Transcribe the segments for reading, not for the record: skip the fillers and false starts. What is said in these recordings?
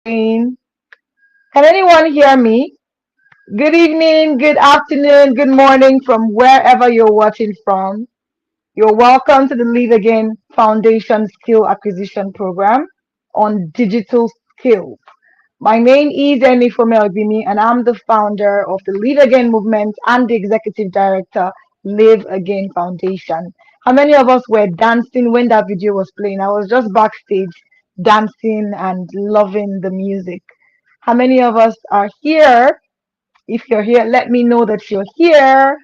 doing? Can anyone hear me? Good evening, good afternoon, good morning from wherever you're watching from. You're welcome to the Live Again Foundation Skill Acquisition Program on digital skills. My name is Enifome Ogbimi, and I'm the founder of the Live Again movement and the executive director, Live Again Foundation. How many of us were dancing when that video was playing? I was just backstage dancing and loving the music. How many of us are here? If you're here, let me know that you're here.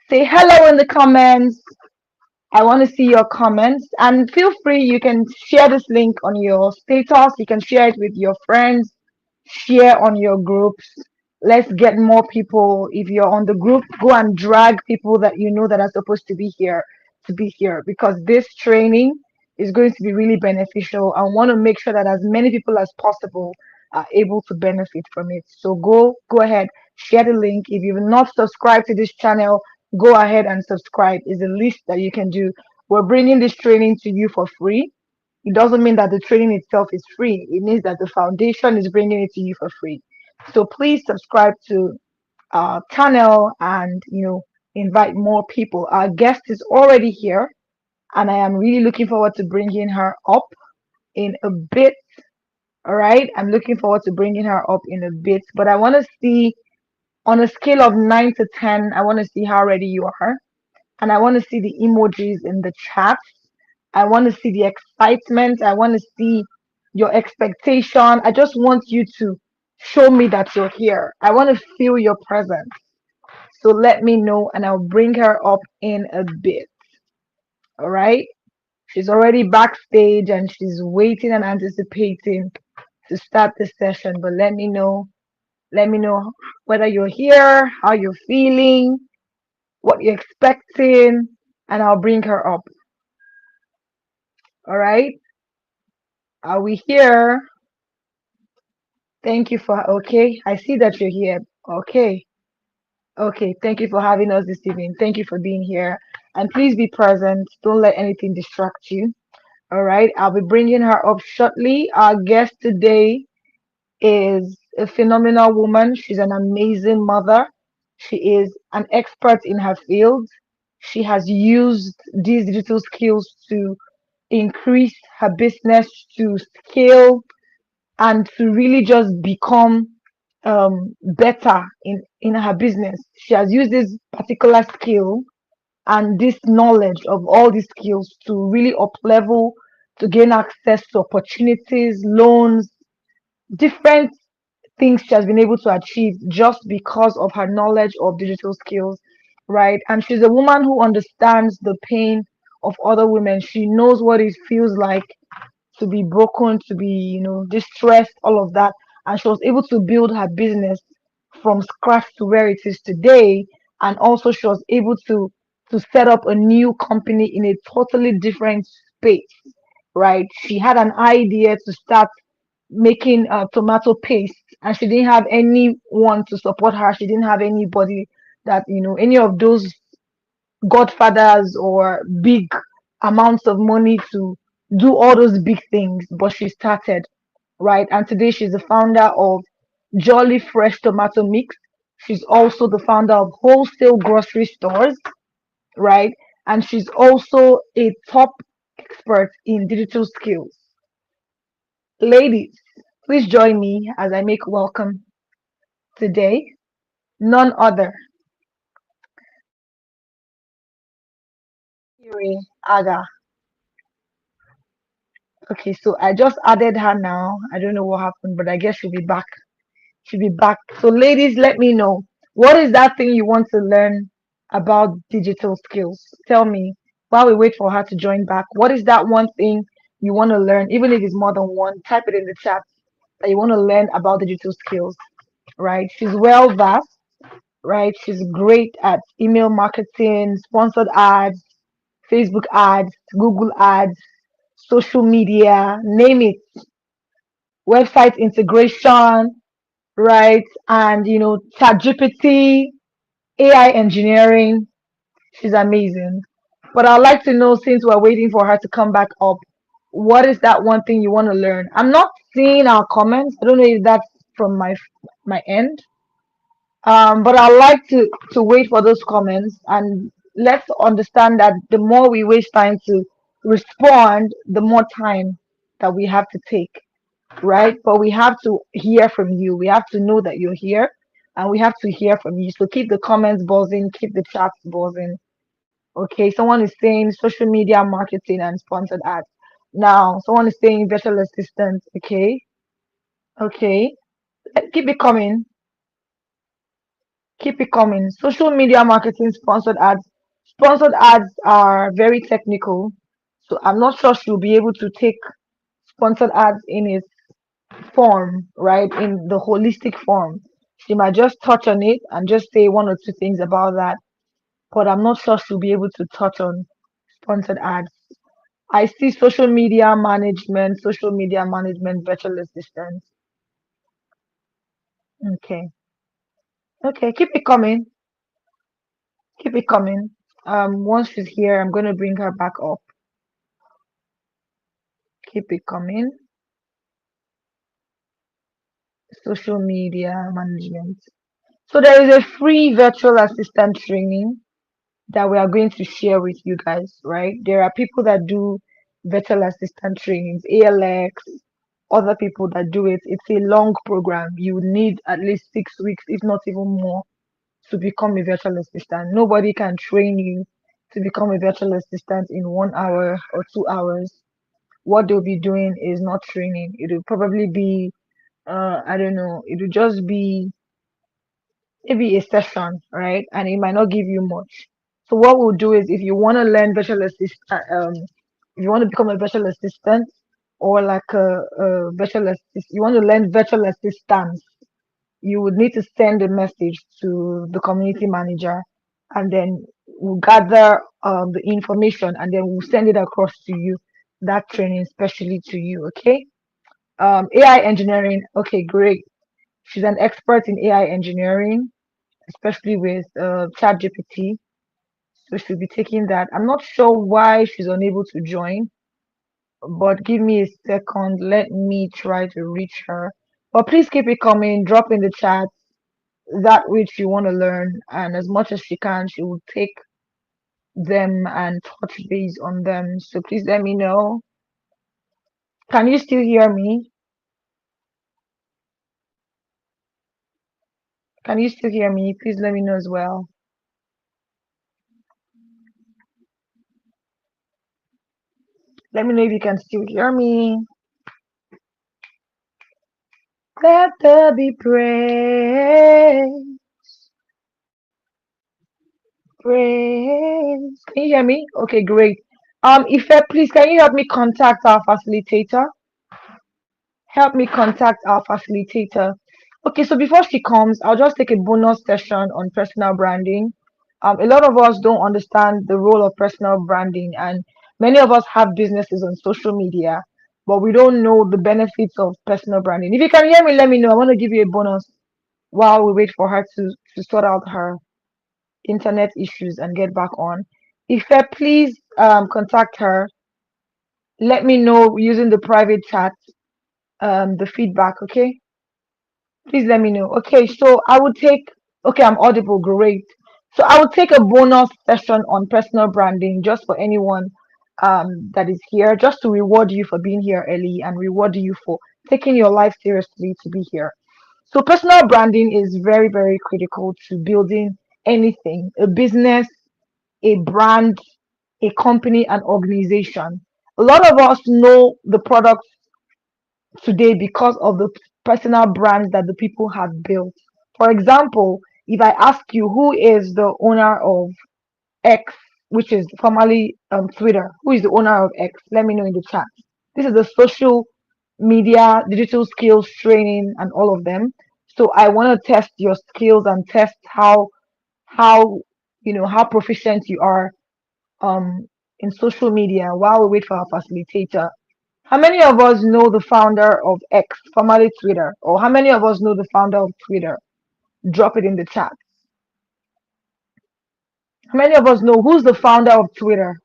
Say hello in the comments. I want to see your comments and feel free. You can share this link on your status. You can share it with your friends, share on your groups. Let's get more people. If you're on the group, go and drag people that you know that are supposed to be here because this training is going to be really beneficial. I want to make sure that as many people as possible are able to benefit from it. So go ahead, share the link. If you've not subscribed to this channel, go ahead and subscribe. Is the least that you can do. We're bringing this training to you for free. It doesn't mean that the training itself is free. It means that the foundation is bringing it to you for free. So please subscribe to our channel and invite more people. Our guest is already here, and I am really looking forward to bringing her up in a bit. All right, I'm looking forward to bringing her up in a bit, but I want to see on a scale of 9 to 10. I want to see how ready you are, and I want to see the emojis in the chat. I want to see the excitement. I want to see your expectation. I just want you to show me that you're here. I want to feel your presence. So let me know and I'll bring her up in a bit. All right. She's already backstage and she's waiting and anticipating to start the session. But let me know. Let me know whether you're here, how you're feeling, what you're expecting, and I'll bring her up. All right. Are we here? Thank you for, okay. I see that you're here. Okay. Okay. Thank you for having us this evening. Thank you for being here. And please be present. Don't let anything distract you. All right. I'll be bringing her up shortly. Our guest today is a phenomenal woman. She's an amazing mother. She is an expert in her field. She has used these digital skills to increase her business, to scale, and to really just become better in her business. She has used this particular skill and this knowledge of all these skills to really up level, to gain access to opportunities, loans, different things she has been able to achieve just because of her knowledge of digital skills, right? And she's a woman who understands the pain of other women. She knows what it feels like to be broken, to be, distressed, all of that. And she was able to build her business from scratch to where it is today. And also she was able to set up a new company in a totally different space, right? She had an idea to start making tomato paste and she didn't have anyone to support her. She didn't have anybody that, any of those godfathers or big amounts of money to do all those big things, but she started, right? And today she's the founder of Jolly Fresh Tomato Mix. She's also the founder of Wholesale Grocery Stores, right? And she's also a top expert in digital skills. Ladies, please join me as I make welcome today none other Yuri Aga. Okay, so I just added her now. I don't know what happened, but I guess she'll be back. She'll be back. So, ladies, let me know what is that thing you want to learn about digital skills? Tell me while we wait for her to join back. What is that one thing you want to learn, even if it's more than one? Type it in the chat that you want to learn about digital skills, right? She's well versed, right? She's great at email marketing, sponsored ads, Facebook ads, Google ads, social media, name it, website integration, right? And ChatGPT, AI engineering. She's amazing. But I'd like to know, since we're waiting for her to come back up, what is that one thing you want to learn? I'm not seeing our comments. I don't know if that's from my end. But I like to wait for those comments, and let's understand that the more we waste time to respond, the more time that we have to take, right? But we have to hear from you. We have to know that you're here, and we have to hear from you. So keep the comments buzzing, keep the chats buzzing. Okay, someone is saying social media marketing and sponsored ads. Now, someone is saying virtual assistant. Okay, okay, keep it coming. Keep it coming. Social media marketing, sponsored ads. Sponsored ads are very technical. So I'm not sure she'll be able to take sponsored ads in its form, right? In the holistic form. She might just touch on it and just say one or two things about that. But I'm not sure she'll be able to touch on sponsored ads. I see social media management, virtual assistants. Okay. Okay, keep it coming. Keep it coming. Once she's here, I'm gonna bring her back up. Keep it coming. Social media management. So there is a free virtual assistant training that we are going to share with you guys, right? There are people that do virtual assistant trainings, ALX, other people that do it. It's a long program. You need at least 6 weeks, if not even more, to become a virtual assistant. Nobody can train you to become a virtual assistant in 1 hour or 2 hours. What they'll be doing is not training. It will probably be I don't know, it will just be maybe a session, right? And it might not give you much. So what we'll do is if you want to learn virtual assistant, if you want to become a virtual assistant or like a virtual assist, you want to learn virtual assistance, you would need to send a message to the community manager, and then we'll gather the information, and then we'll send it across to you, that training especially to you, okay? AI engineering, okay, great. She's an expert in AI engineering, especially with ChatGPT. So she'll be taking that. I'm not sure why she's unable to join, but give me a second. Let me try to reach her. But please keep it coming. Drop in the chat that which you want to learn, and as much as she can, she will take them and touch base on them. So please let me know. Can you still hear me? Can you still hear me? Please let me know as well. Let me know if you can still hear me. Let there be praise, praise. Can you hear me? Okay, great. Ife, please, can you help me contact our facilitator? Help me contact our facilitator. Okay, so before she comes, I'll just take a bonus session on personal branding. A lot of us don't understand the role of personal branding, and many of us have businesses on social media, but we don't know the benefits of personal branding. If you can hear me, let me know. I want to give you a bonus while we wait for her to sort out her internet issues and get back on. If please contact her, let me know using the private chat the feedback, okay? Please let me know. Okay, so I would take, okay, I'm audible, great. So I would take a bonus session on personal branding just for anyone that is here, just to reward you for being here early and reward you for taking your life seriously to be here. So personal branding is very, very critical to building anything, a business, a brand, a company, an organization. A lot of us know the product today because of the personal brands that the people have built. For example, if I ask you who is the owner of X, which is formerly Twitter, who is the owner of X, let me know in the chat. This is the social media, digital skills training, and all of them. So I want to test your skills and test how how proficient you are um in social media while we wait for our facilitator. How many of us know the founder of X, formerly Twitter? Or how many of us know the founder of Twitter? Drop it in the chat. How many of us know who's the founder of Twitter?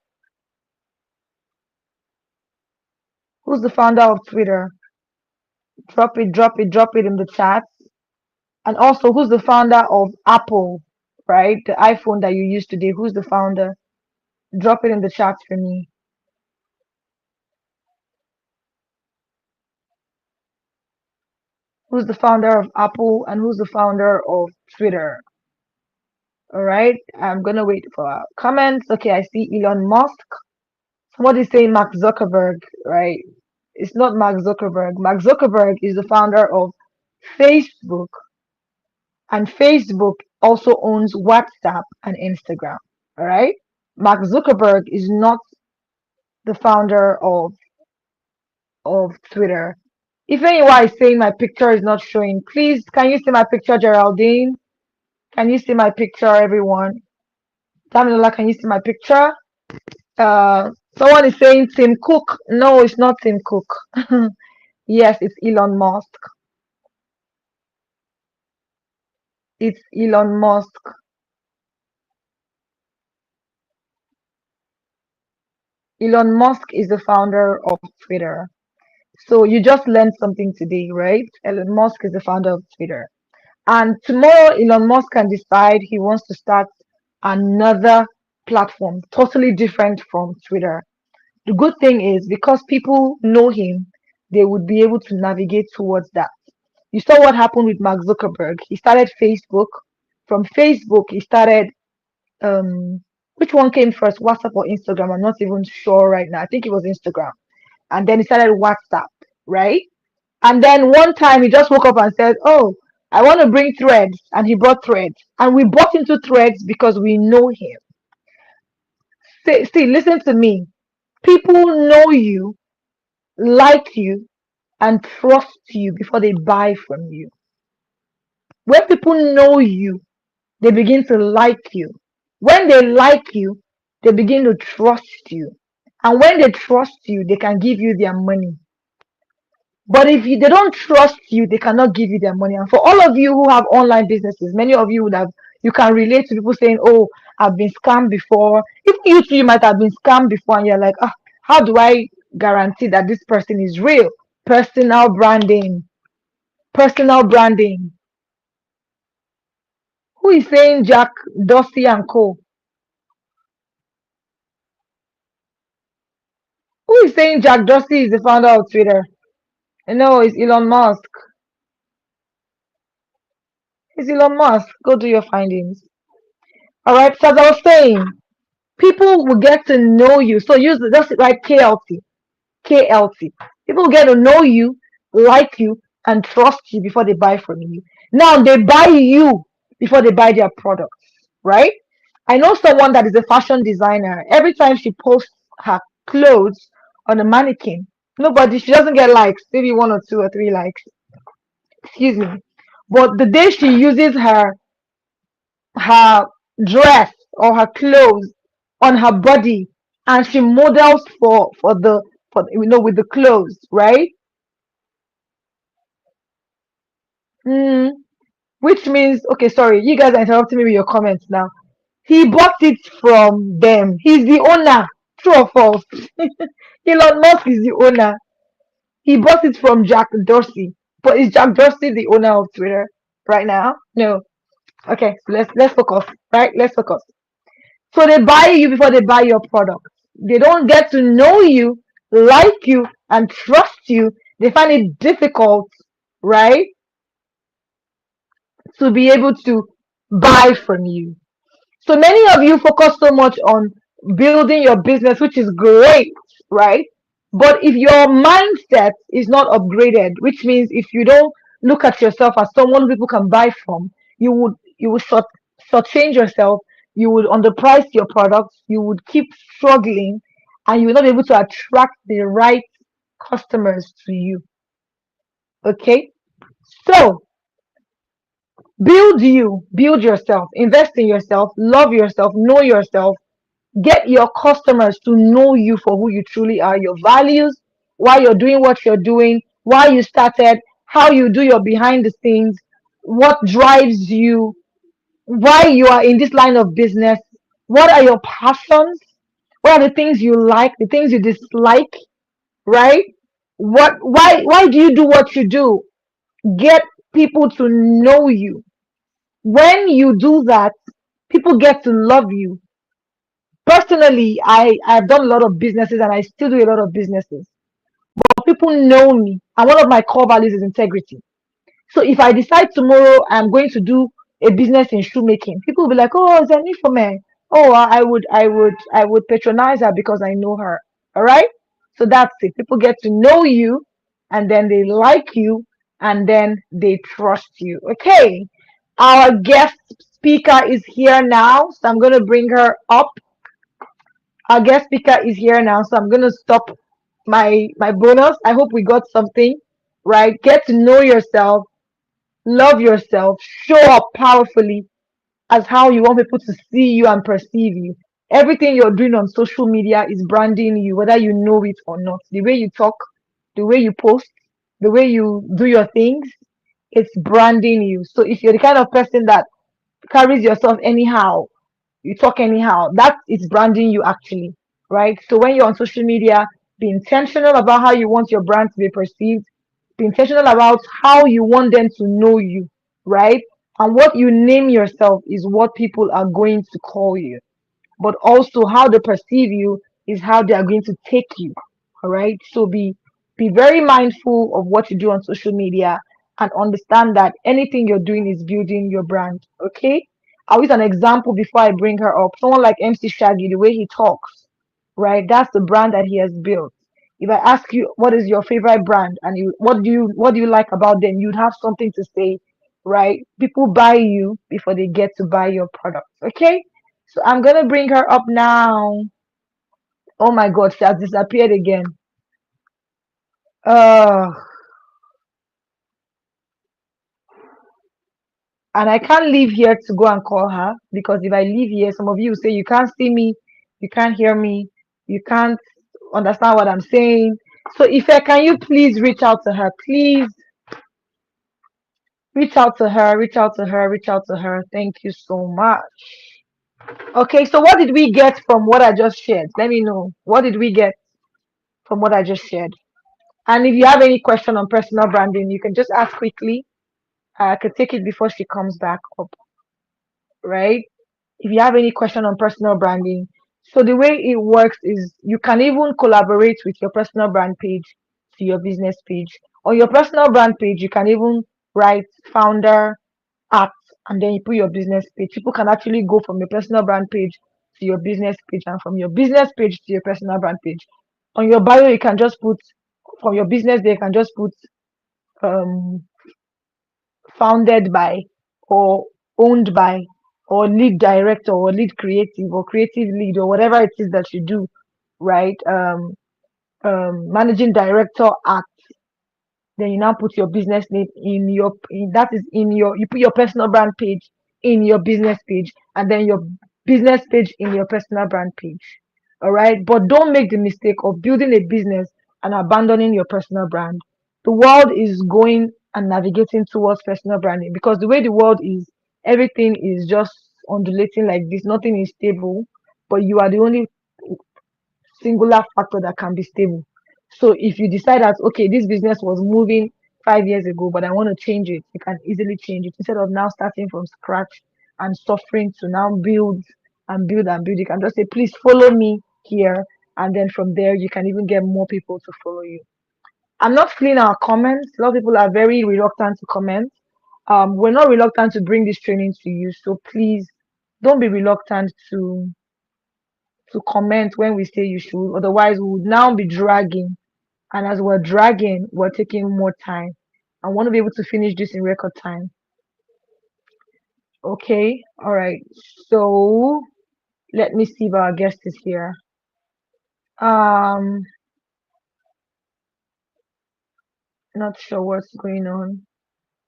Who's the founder of Twitter? Drop it in the chat. And also, who's the founder of Apple, right? The iPhone that you use today. Who's the founder? Drop it in the chat for me. Who's the founder of Apple and who's the founder of Twitter? All right. I'm gonna wait for comments. Okay, I see Elon Musk. Somebody saying Mark Zuckerberg, right? It's not Mark Zuckerberg. Mark Zuckerberg is the founder of Facebook, and Facebook also owns WhatsApp and Instagram. All right. Mark Zuckerberg is not the founder of Twitter. If anyone is saying my picture is not showing, please can you see my picture, Geraldine? Can you see my picture, everyone? Damilola, can you see my picture? Someone is saying Tim Cook. No, it's not Tim Cook. Yes, it's Elon Musk. It's Elon Musk. Elon Musk is the founder of Twitter. So you just learned something today, right? Elon Musk is the founder of Twitter. And tomorrow, Elon Musk can decide he wants to start another platform, totally different from Twitter. The good thing is because people know him, they would be able to navigate towards that. You saw what happened with Mark Zuckerberg. He started Facebook. From Facebook, he started which one came first, WhatsApp or Instagram? I'm not even sure right now. I think it was Instagram. And then he started WhatsApp, right? And then one time he just woke up and said, "Oh, I want to bring threads." And he brought threads. And we bought into threads because we know him. See, listen to me. People know you, like you, and trust you before they buy from you. When people know you, they begin to like you. When they like you, they begin to trust you. And when they trust you, they can give you their money. But if they don't trust you, they cannot give you their money. And for all of you who have online businesses, many of you would have, you can relate to people saying, "Oh, I've been scammed before." Even you too, you might have been scammed before, and you're like, "Ah, how do I guarantee that this person is real?" Personal branding. Personal branding. Who is saying Jack Dorsey and Co? Who is saying Jack Dorsey is the founder of Twitter? No, it's Elon Musk. It's Elon Musk. Go do your findings. All right. So as I was saying, people will get to know you. So use just like KLT. KLT. People will get to know you, like you, and trust you before they buy from you. Now they buy you before they buy their products, right? I know someone that is a fashion designer. Every time she posts her clothes on a mannequin, she doesn't get likes, maybe one or two or three likes. Excuse me. But the day she uses her dress or her clothes on her body and she models for with the clothes, right? Mm, which means okay, sorry, you guys are interrupting me with your comments now. He bought it from them. He's the owner. True or false? Elon Musk is the owner. He bought it from Jack Dorsey. But is Jack Dorsey the owner of Twitter right now? No. Okay, so let's focus. Right? Let's focus. So they buy you before they buy your product. They don't get to know you, like you, and trust you. They find it difficult, right, to be able to buy from you. So many of you focus so much on building your business, which is great, right? But if your mindset is not upgraded, which means if you don't look at yourself as someone people can buy from, you would shortchange yourself, you would underprice your products, you would keep struggling, and you will not be able to attract the right customers to you. Okay? So build yourself, invest in yourself, love yourself, know yourself. Get your customers to know you for who you truly are, your values, why you're doing what you're doing, why you started, how you do your behind the scenes, what drives you, why you are in this line of business, what are your passions, what are the things you like, the things you dislike, right? Why do you do what you do? Get people to know you. When you do that, people get to love you. Personally, I've done a lot of businesses and I still do a lot of businesses. But people know me, and one of my core values is integrity. So if I decide tomorrow I'm going to do a business in shoemaking, people will be like, "Oh, is that me for me? Oh, I would patronize her because I know her." All right. So that's it. People get to know you, and then they like you, and then they trust you. Okay. Our guest speaker is here now, so I'm gonna bring her up. Our guest speaker is here now, so I'm gonna stop my bonus. I hope we got something right. Get to know yourself, love yourself, show up powerfully as how you want people to see you and perceive you. Everything you're doing on social media is branding you, whether you know it or not. The way you talk, the way you post, the way you do your things, it's branding you. So if you're the kind of person that carries yourself anyhow, you talk anyhow, that is branding you actually, right? So when you're on social media, be intentional about how you want your brand to be perceived, be intentional about how you want them to know you, right? And what you name yourself is what people are going to call you, but also how they perceive you is how they are going to take you. All right. So be very mindful of what you do on social media and understand that anything you're doing is building your brand. Okay. I'll use an example before I bring her up. Someone like MC Shaggy, the way he talks, right? That's the brand that he has built. If I ask you what is your favorite brand and you what do you like about them, you'd have something to say, right? People buy you before they get to buy your product. Okay. So I'm gonna bring her up now. Oh my God, she has disappeared again. Uh, and I can't leave here to go and call her because if I leave here, some of you say you can't see me, you can't hear me, you can't understand what I'm saying. So Ife, can you please reach out to her? Please reach out to her, reach out to her, reach out to her. Thank you so much. Okay, so what did we get from what I just shared? Let me know. What did we get from what I just shared? And if you have any question on personal branding, you can just ask quickly. I could take it before she comes back up, right? If you have any question on personal branding, so the way it works is you can even collaborate with your personal brand page to your business page. On your personal brand page, you can even write founder at and then you put your business page. People can actually go from your personal brand page to your business page and from your business page to your personal brand page. On your bio, you can just put from your business there, you can just put um founded by or owned by or lead director or lead creative or creative lead or whatever it is that you do, right? Managing director at, then you now put your business name that is in your, you put your personal brand page in your business page and then your business page in your personal brand page. All right. But don't make the mistake of building a business and abandoning your personal brand. The world is going and navigating towards personal branding because the way the world is, everything is just undulating like this. Nothing is stable, but you are the only singular factor that can be stable. So if you decide that okay, this business was moving 5 years ago, but I want to change it, you can easily change it instead of now starting from scratch and suffering to now build and build and build. You can just say, please follow me here, and then from there you can even get more people to follow you. I'm not feeling our comments. A lot of people are very reluctant to comment. We're not reluctant to bring this training to you, so please don't be reluctant to comment when we say you should. Otherwise, we would now be dragging. And as we're dragging, we're taking more time. I want to be able to finish this in record time. Okay. All right. So let me see if our guest is here. Um, not sure what's going on.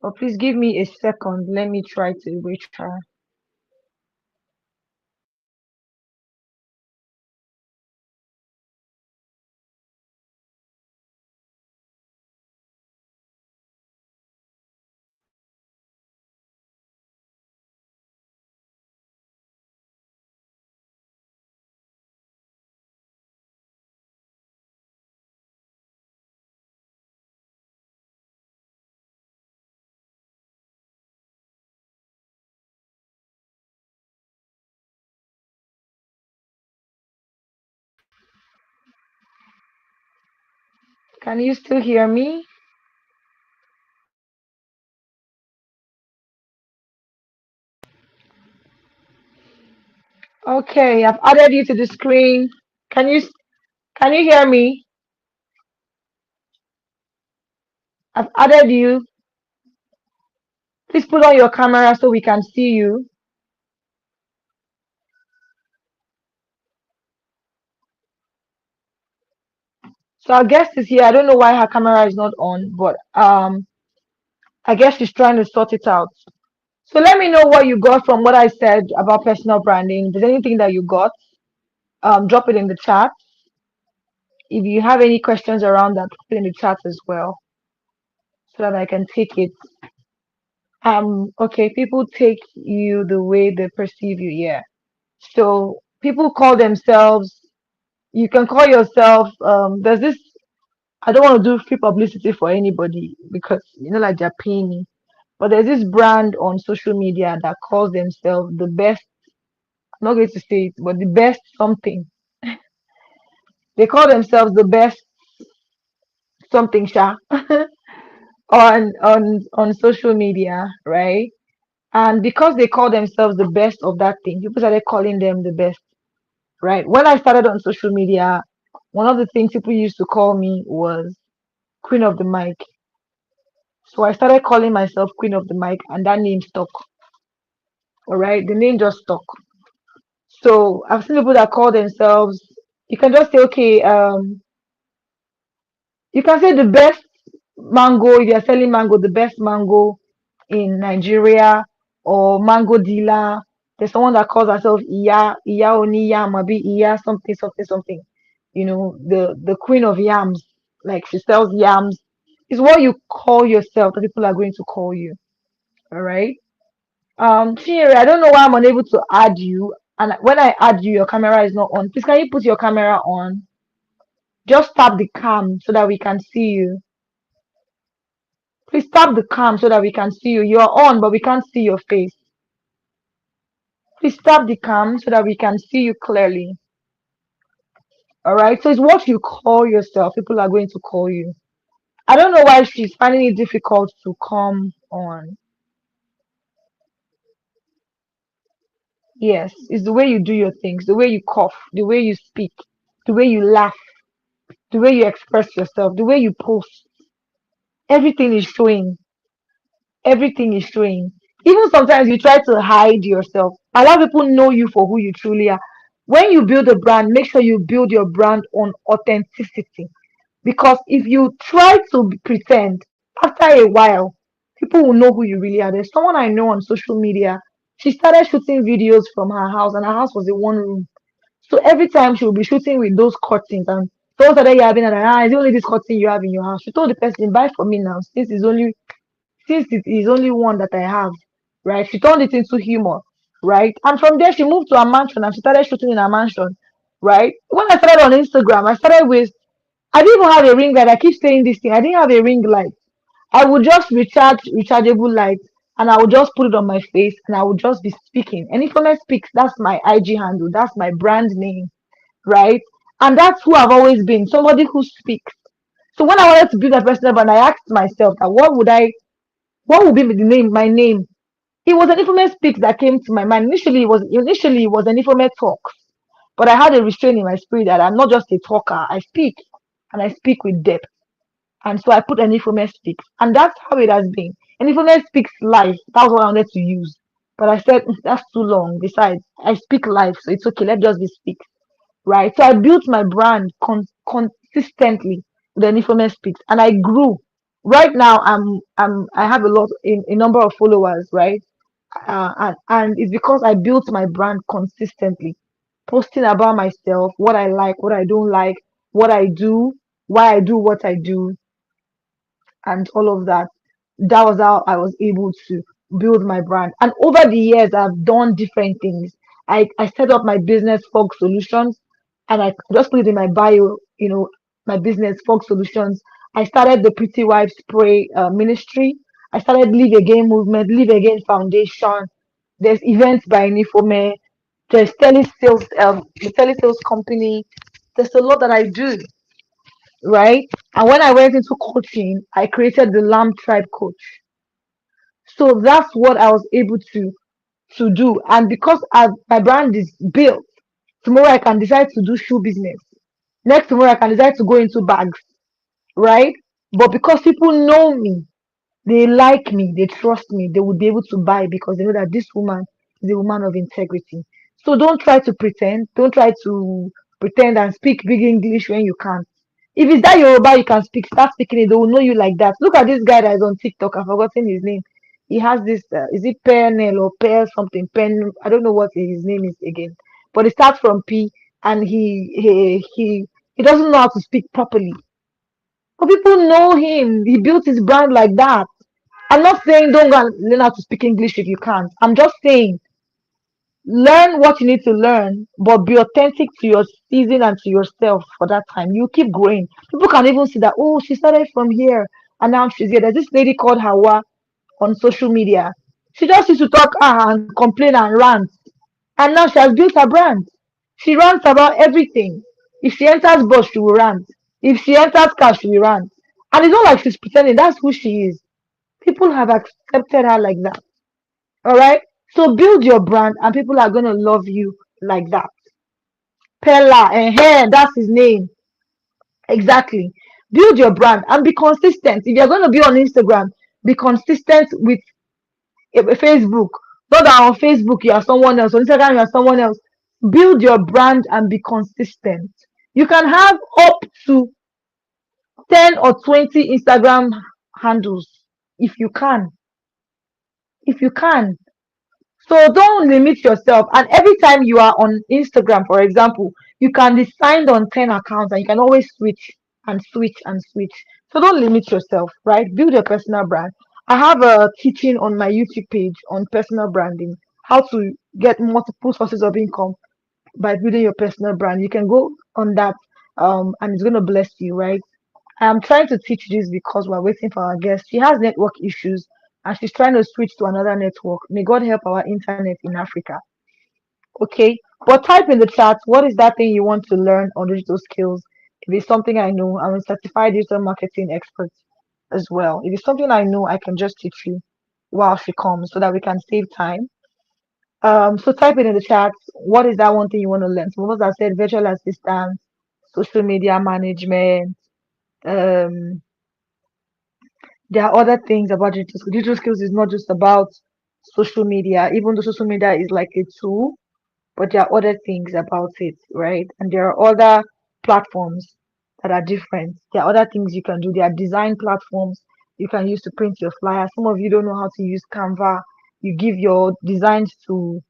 But please give me a second. Let me try to reach her. Can you still hear me? Okay, I've added you to the screen. Can you can you hear me? I've added you. Please put on your camera so we can see you. So our guest is here. I don't know why her camera is not on, but I guess she's trying to sort it out. So let me know what you got from what I said about personal branding. If there's anything that you got, drop it in the chat. If you have any questions around that, put it in the chat as well so that I can take it. Okay, people take you the way they perceive you, yeah. So people call themselves, you can call yourself, there's this, I don't want to do free publicity for anybody because, like they're paying me. But there's this brand on social media that calls themselves the best, I'm not going to say it, but the best something. They call themselves the best something, sha, on social media, right? And because they call themselves the best of that thing, people started calling them the best, right? When I started on social media, one of the things people used to call me was Queen of the Mic. So I started calling myself Queen of the Mic, and that name stuck. All right, the name just stuck. So I've seen people that call themselves. You can just say, okay, you can say the best mango if you're selling mango, the best mango in Nigeria, or mango dealer. There's someone that calls herself Iya Oni Yam, maybe Iya something something something. The queen of yams, like she sells yams. Is what you call yourself that people are going to call you. All right. Chinyere, I don't know why I'm unable to add you. And when I add you, your camera is not on. Please, can you put your camera on? Just tap the cam so that we can see you. Please tap the cam so that we can see you. You're on, but we can't see your face. Please tap the cam so that we can see you clearly. All right. So it's what you call yourself. People are going to call you. I don't know why she's finding it difficult to come on. Yes, it's the way you do your things, the way you cough, the way you speak, the way you laugh, the way you express yourself, the way you post. Everything is showing. Everything is showing. Even sometimes you try to hide yourself. A lot of people know you for who you truly are. When you build a brand, make sure you build your brand on authenticity. Because if you try to pretend, after a while, people will know who you really are. There's someone I know on social media. She started shooting videos from her house, and her house was a one room. So every time she will be shooting with those curtains, and someone started yapping at her, it's only this curtain you have in your house. She told the person, buy for me now, since it is only one that I have, right? She turned it into humor, right? And from there, she moved to a mansion and she started shooting in a mansion, right? When I started on Instagram, I started with, I didn't even have a ring light. I keep saying this thing. I didn't have a ring light. I would just recharge rechargeable light and I would just put it on my face and I would just be speaking. And Infamous Speaks, that's my IG handle, that's my brand name, right? And that's who I've always been, somebody who speaks. So when I wanted to build a personal brand, I asked myself that what would be the name, my name? It was an infamous speak that came to my mind. Initially it was an infamous talk, but I had a restraint in my spirit that I'm not just a talker. I speak, and I speak with depth. And so I put an infamous speaks, and that's how it has been. An infamous speaks live. That was what I wanted to use, but I said, That's too long. Besides, I speak live, so it's okay. Let's just be speak." Right? So I built my brand consistently with an infamous speaks, and I grew. Right now, I have a number of followers, right? And it's because I built my brand consistently, posting about myself, what I like, what I don't like, what I do, why I do what I do, and all of that. That was how I was able to build my brand. And over the years, I've done different things. I set up my business, Fog Solutions, and I just put it in my bio, my business, Fog Solutions. I started the Pretty Wife Spray ministry. I started Live Again movement, Live Again Foundation. There's events by Nifome. There's telesales, the telesales company. There's a lot that I do. right? And when I went into coaching, I created the Lamb Tribe Coach. So that's what I was able to do. And because my brand is built, tomorrow I can decide to do shoe business. Next tomorrow I can decide to go into bags, right? But because people know me, they like me, they trust me, they will be able to buy because they know that this woman is a woman of integrity. So don't try to pretend. Don't try to pretend and speak big English when you can't. If it's that Yoruba you can speak, start speaking it. They will know you like that. Look at this guy that is on TikTok. I've forgotten his name. He has this. Is it Pernel or Pear something? Pen. I don't know what his name is again. But it starts from P, and he doesn't know how to speak properly. But people know him. He built his brand like that. I'm not saying don't go and learn how to speak English if you can't. I'm just saying learn what you need to learn, but be authentic to your season and to yourself for that time. You keep growing. People can even see that, oh, she started from here and now she's here. There's this lady called Hawa on social media. She just used to talk and complain and rant. And now she has built her brand. She rants about everything. If she enters bus, she will rant. If she enters car, she will rant. And it's not like she's pretending. That's who she is. People have accepted her like that. All right. So build your brand, and people are gonna love you like that. Pella, that's his name. Exactly. Build your brand and be consistent. If you're gonna be on Instagram, be consistent with Facebook. Not that on Facebook you are someone else, on Instagram you are someone else. Build your brand and be consistent. You can have up to 10 or 20 Instagram handles if you can. If you can. So don't limit yourself. And every time you are on Instagram, for example, you can be signed on 10 accounts and you can always switch and switch and switch. So don't limit yourself, right? Build your personal brand. I have a teaching on my YouTube page on personal branding, how to get multiple sources of income by building your personal brand. You can go on that and it's going to bless you, right? I'm trying to teach this because we're waiting for our guest. She has network issues and she's trying to switch to another network. May God help our internet in Africa. Okay. But type in the chat, what is that thing you want to learn on digital skills? If it's something I know, I'm a certified digital marketing expert as well. If it's something I know, I can just teach you while she comes so that we can save time. So type it in the chat. What is that one thing you want to learn? Some of us have said virtual assistants, social media management, um, there are other things about digital skills. Digital skills is not just about social media, even though social media is like a tool, but there are other things about it, right? And there are other platforms that are different. There are other things you can do. There are design platforms you can use to print your flyer. Some of you don't know how to use Canva. You give your designs to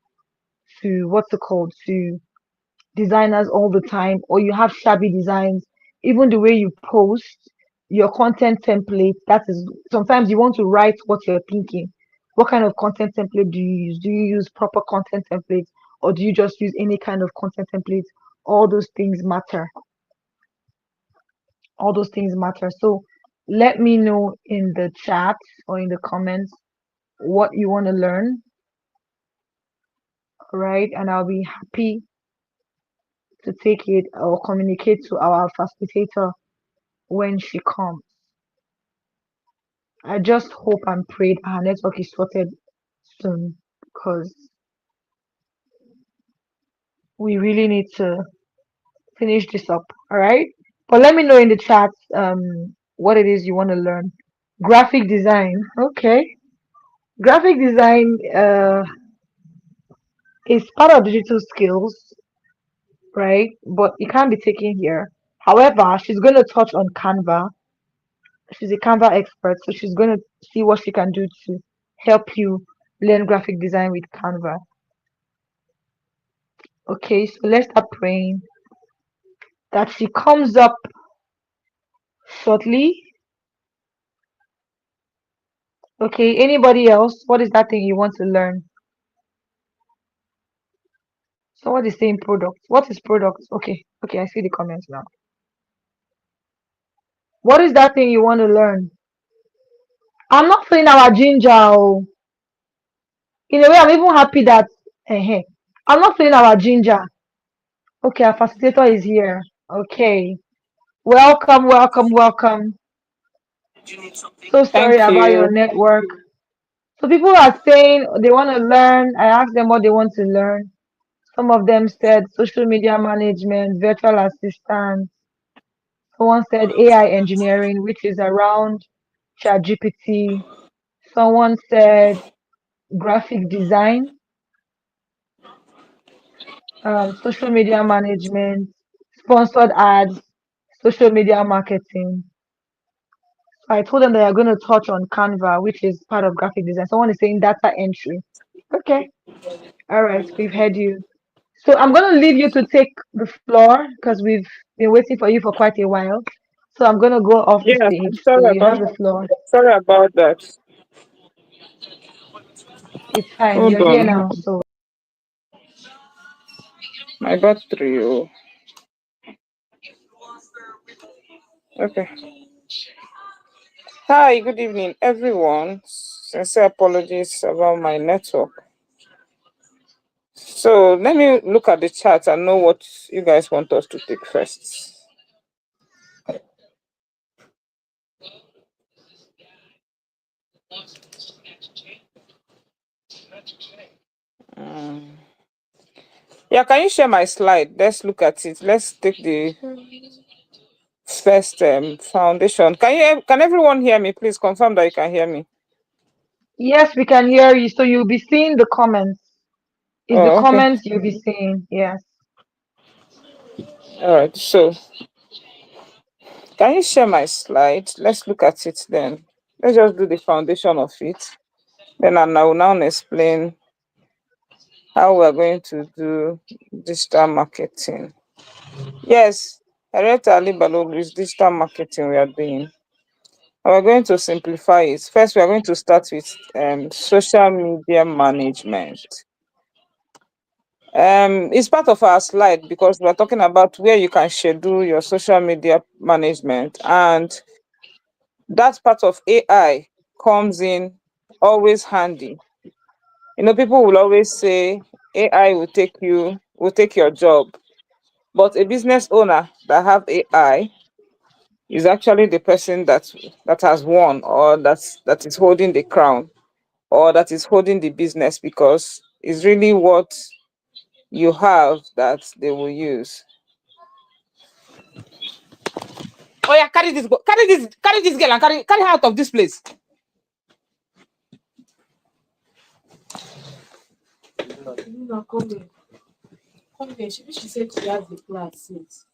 what's it called, to designers all the time, or you have shabby designs. Even the way you post your content template, that is sometimes you want to write what you're thinking. What kind of content template do you use? Do you use proper content templates, or do you just use any kind of content template? All those things matter. All those things matter. So let me know in the chat or in the comments what you want to learn, right? And I'll be happy to take it or communicate to our facilitator when she comes. I just hope and pray that her network is sorted soon because we really need to finish this up. All right. But let me know in the chat what it is you want to learn. Graphic design. Okay. Graphic design is part of digital skills, right? But it can't be taken here. However, she's going to touch on Canva. She's a Canva expert, so she's going to see what she can do to help you learn graphic design with Canva. Okay, so let's start praying that she comes up shortly. Okay, anybody else? What is that thing you want to learn? Someone is saying product. What is product? Okay, okay, I see the comments now. What is that thing you want to learn? I'm not feeling our ginger. Oh. In a way, I'm even happy that I'm not feeling our ginger. Okay, our facilitator is here. Okay. Welcome, welcome, welcome. So sorry Thank about your you. network. So people are saying they want to learn. I asked them what they want to learn. Some of them said social media management, virtual assistants. Someone said AI engineering, which is around ChatGPT. Someone said graphic design, social media management, sponsored ads, social media marketing. So I told them that you're going to touch on Canva, which is part of graphic design. Someone is saying data entry. Okay, all right, we've heard you. So I'm going to leave you to take the floor because we've been waiting for you for quite a while. So I'm going to go off the Yeah, stage. I'm So you have the floor. sorry about that. It's fine. Hold You're here on. now. So My battery. Oh. Okay. Hi, good evening, everyone. Sincere apologies about my network. So let me look at the chat and know what you guys want us to take first. Mm. Yeah, can you share my slide? Let's look at it. Let's take the first foundation. Can everyone hear me? Please confirm that you can hear me. yes, we can hear you. So you'll be seeing the comments. It's the Oh, okay. comments you'll be seeing. Yes. All right. So can you share my slide? Let's look at it then. Let's just do the foundation of it. Then I will now explain how we're going to do digital marketing. Yes, Harriet Ali Balogu is digital marketing we are doing. And we're going to simplify it. First, we are going to start with social media management. It's part of our slide because we're talking about where you can schedule your social media management, and that part of AI comes in always handy. You know, people will always say AI will take your job, but a business owner that have AI is actually the person that has won, or that is holding the crown, or that is holding the business, because it's really what you have that they will use. Oh yeah, carry this girl and carry her out of this place. No, come here. Come here. She said she has the class since.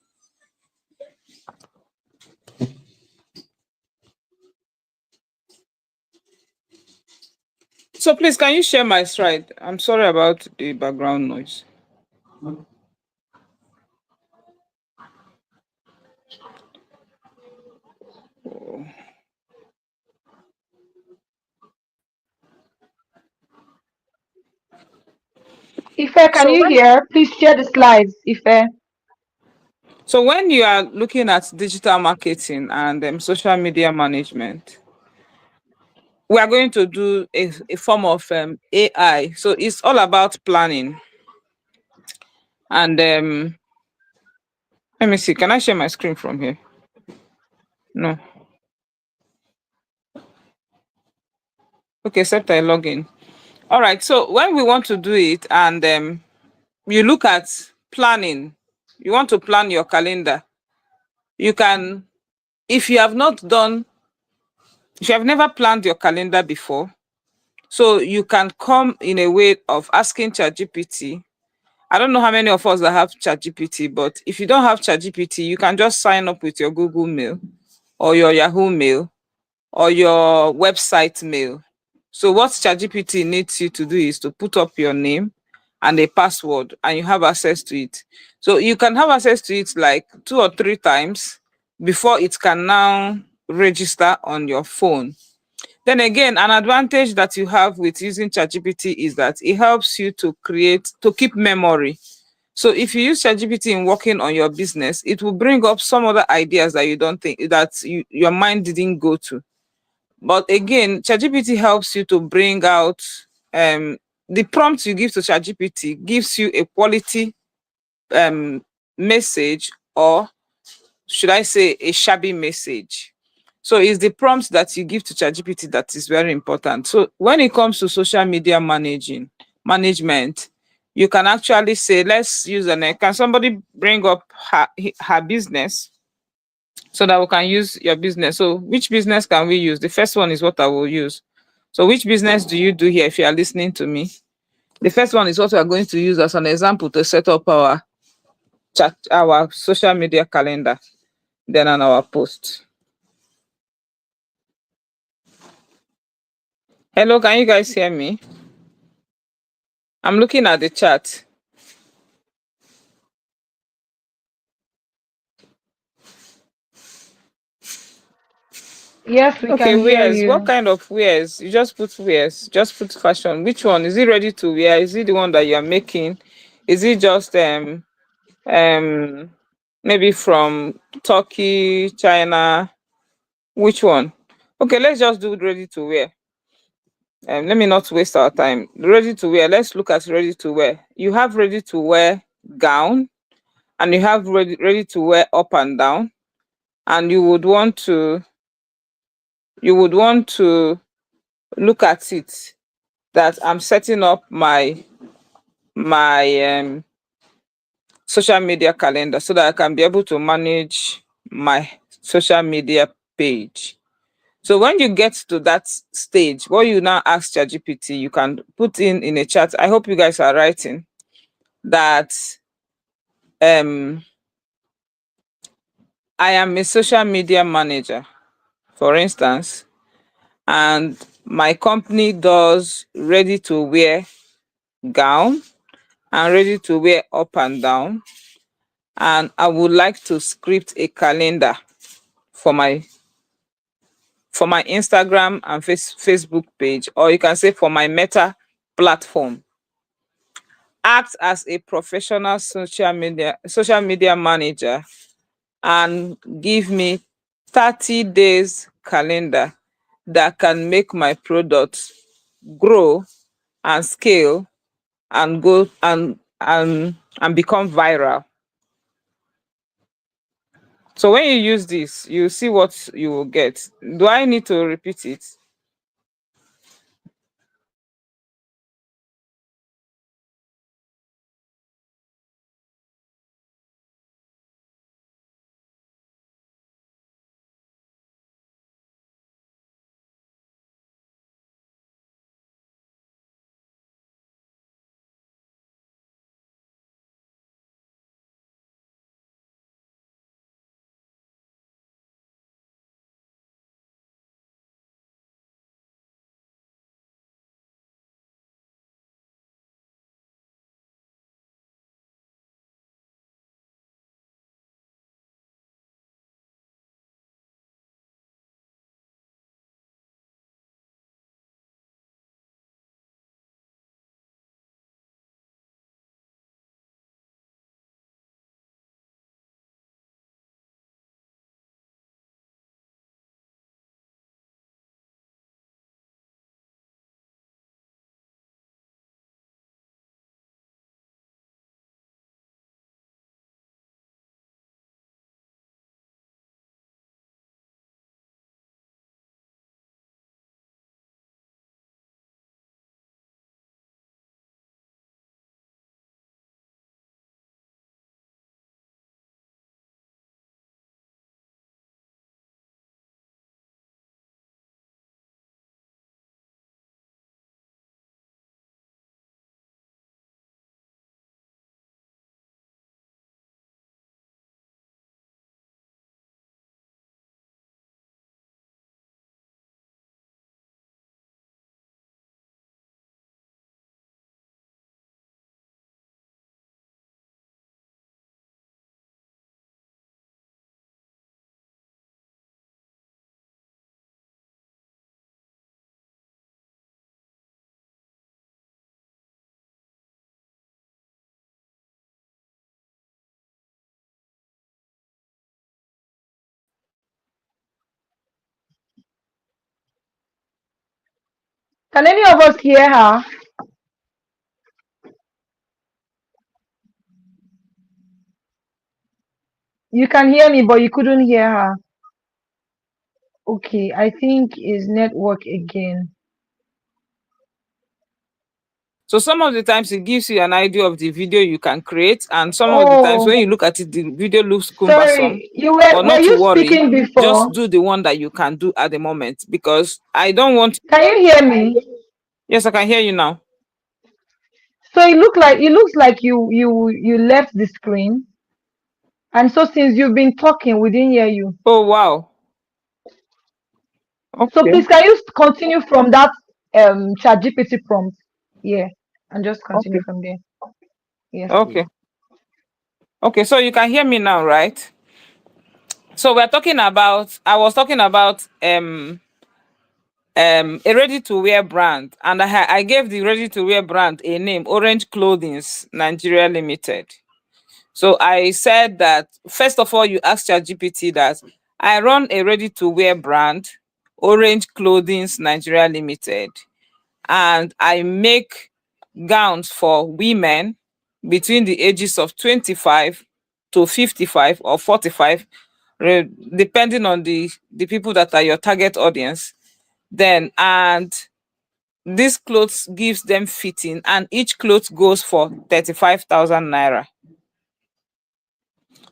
So please, can you share my slide? I'm sorry about the background noise. Ife, can So you when hear? Please share the slides, Ife. so when you are looking at digital marketing and social media management, we are going to do a form of AI. So it's all about planning. And let me see. Can I share my screen from here? No. Okay, except I log in. All right. So when we want to do it, and you look at planning, you want to plan your calendar. You can, if you have not done, if you have never planned your calendar before, so you can come in a way of asking ChatGPT. I don't know how many of us that have ChatGPT, but if you don't have ChatGPT, you can just sign up with your Google Mail or your Yahoo Mail or your website mail. So what ChatGPT needs you to do is to put up your name and a password, and you have access to it. So you can have access to it like 2 or 3 times before it can now register on your phone. Then again, an advantage that you have with using ChatGPT is that it helps you to keep memory. So if you use ChatGPT in working on your business, it will bring up some other ideas that you don't think that your mind didn't go to. But again, ChatGPT helps you to bring out the prompt you give to ChatGPT gives you a quality message or should I say, a shabby message. So it's the prompts that you give to ChatGPT that is very important. So when it comes to social media management, you can actually say, let's use can somebody bring up her business so that we can use your business. So which business can we use? The first one is what I will use. So which business do you do here if you are listening to me? The first one is what we are going to use as an example to set up our social media calendar, then on our post. Hello, can you guys hear me? I'm looking at the chat. Yes, we Okay, can hear wears. What you. kind of wears? You just put wears. Just put fashion. Which one? Is it ready to wear? Is it the one that you are making? Is it just um maybe from Turkey, China? Which one? Okay, let's just do ready to wear. Let me not waste our time. Ready to wear. Let's look at ready to wear. You have ready to wear gown, and you have ready to wear up and down, and you would want to look at it that I'm setting up my social media calendar so that I can be able to manage my social media page. So when you get to that stage, what you now ask ChatGPT, you can put in a chat. I hope you guys are writing that um I am a social media manager, for instance, and my company does ready to wear gown and ready to wear up and down, and I would like to script a calendar for my Instagram and Facebook page, or you can say for my Meta platform. Act as a professional social media manager and give me 30 days calendar that can make my product grow and scale and go and become viral. So when you use this, you see what you will get. Do I need to repeat it? Can any of us hear her? You can hear me, but you couldn't hear her. Okay, I think is network again. So some of the times it gives you an idea of the video you can create, and some of the times when Oh, you look at it, the video looks cumbersome. sorry. You were But were not to you worry, speaking just before? do the one that you can do at the moment, because I don't want. Can you hear me? Yes, I can hear you now. So it looks like you left the screen, and so since you've been talking, we didn't hear you. Oh wow. So Okay. please, can you continue from that ChatGPT prompt? Yeah, and just continue Okay. from there. Yes, please. Okay. Okay. So you can hear me now, right? So we're talking about. I was talking about a ready to wear brand, and I gave the ready to wear brand a name, Orange Clothings Nigeria Limited. So I said that first of all, you ask ChatGPT that I run a ready to wear brand, Orange Clothings Nigeria Limited, and I make gowns for women between the ages of 25 to 55 or 45, depending on the people that are your target audience. Then, and this clothes gives them fitting, and each cloth goes for 35,000 naira.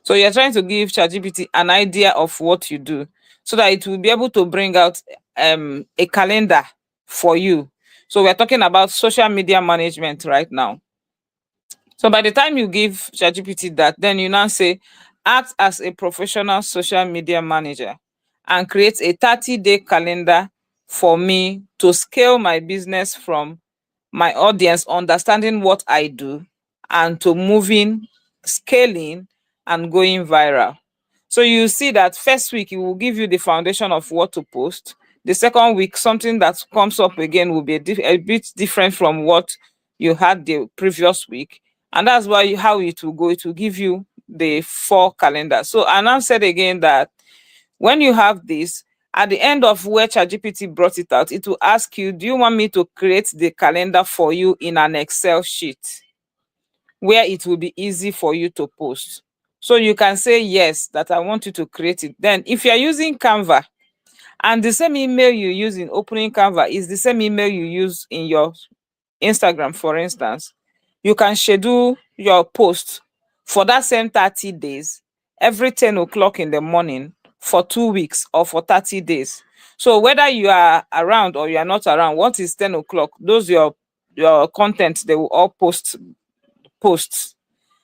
So you're trying to give ChatGPT an idea of what you do so that it will be able to bring out a calendar for you. So we're talking about social media management right now. So by the time you give ChatGPT that, then you now say, act as a professional social media manager and create a 30-day calendar for me to scale my business from my audience understanding what I do and to moving, scaling, and going viral. So you see that first week it will give you the foundation of what to post. The second week, something that comes up again will be a bit different from what you had the previous week. And that's why how it will go. It will give you the four calendars. So Anand said again that when you have this, at the end of where ChatGPT brought it out, it will ask you, do you want me to create the calendar for you in an Excel sheet where it will be easy for you to post? So you can say yes, that I want you to create it. Then if you're using Canva, and the same email you use in opening Canva is the same email you use in your Instagram, for instance, you can schedule your post for that same 30 days every 10 o'clock in the morning for 2 weeks or for 30 days. So whether you are around or you are not around, once it's 10 o'clock, those your content, they will all posts.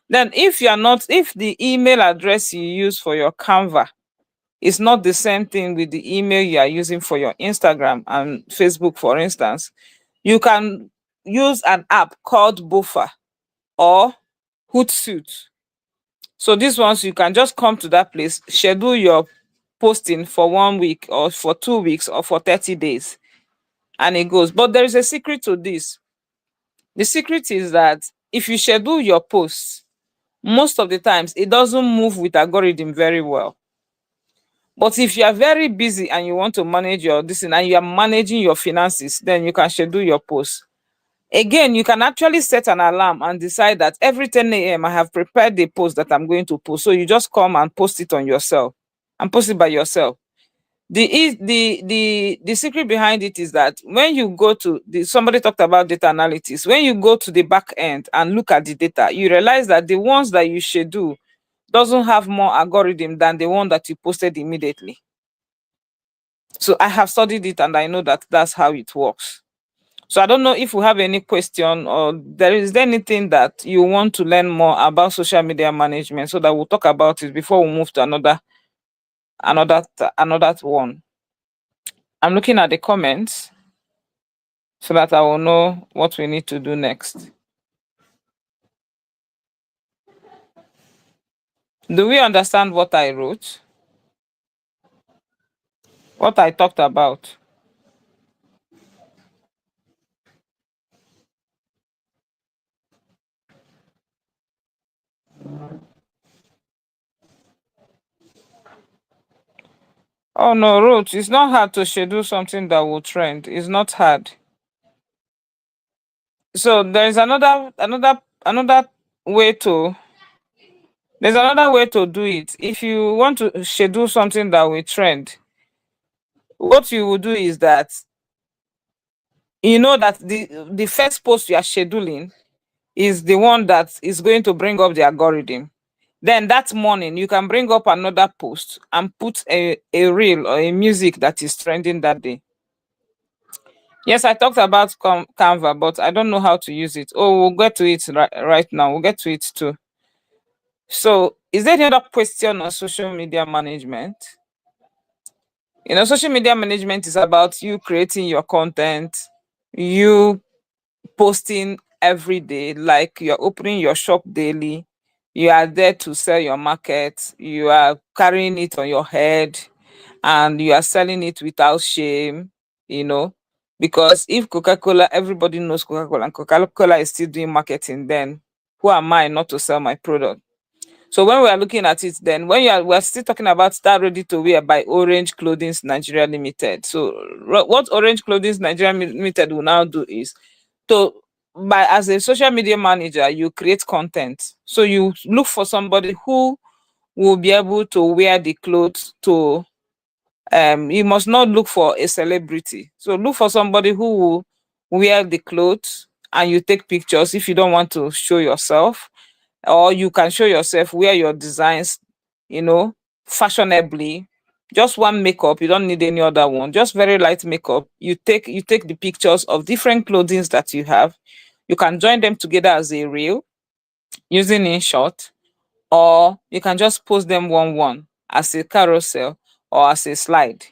Then if you are not, if the email address you use for your Canva is not the same thing with the email you are using for your Instagram and Facebook, for instance, you can use an app called Buffer or Hootsuite. So these ones you can just come to that place, schedule your posting for 1 week or for 2 weeks or for 30 days, and it goes. But there is a secret to this. The secret is that if you schedule your posts, most of the times it doesn't move with algorithm very well. But if you are very busy and you want to manage your this and you are managing your finances, then you can schedule your posts. Again, you can actually set an alarm and decide that every 10 a.m. I have prepared the post that I'm going to post. So you just come and post it on yourself and post it by yourself. The secret behind it is that when you go to somebody talked about data analytics, when you go to the back end and look at the data, you realize that the ones that you schedule doesn't have more algorithm than the one that you posted immediately. So I have studied it and I know that that's how it works. So I don't know if we have any question or there anything that you want to learn more about social media management so that we'll talk about it before we move to another one. I'm looking at the comments so that I will know what we need to do next. Do we understand what I wrote? What I talked about? Oh no, Ruth, it's not hard to schedule something that will trend. It's not hard. So there is another way to There's another way to do it. If you want to schedule something that will trend, what you will do is that you know that the first post you are scheduling is the one that is going to bring up the algorithm. Then that morning you can bring up another post and put a reel or a music that is trending that day. Yes, I talked about Canva, but I don't know how to use it. Oh, we'll get to it right now. We'll get to it too. So, is there any other question on social media management? Social media management is about you creating your content, you posting every day, like you're opening your shop daily. You are there to sell your market. You are carrying it on your head and you are selling it without shame, you know. Because if Coca-Cola, everybody knows Coca-Cola, and Coca-Cola is still doing marketing, then who am I not to sell my product? So when we are looking at it, then we're still talking about Star Ready to Wear by Orange Clothing Nigeria Limited. So what Orange Clothing Nigeria Limited will now do is to by as a social media manager, you create content. So you look for somebody who will be able to wear the clothes to you must not look for a celebrity. So look for somebody who will wear the clothes and you take pictures if you don't want to show yourself, or you can show yourself, wear your designs, you know, fashionably. Just one makeup, you don't need any other one. Just very light makeup. You take the pictures of different clothing that you have. You can join them together as a reel using InShot, or you can just post them one as a carousel or as a slide.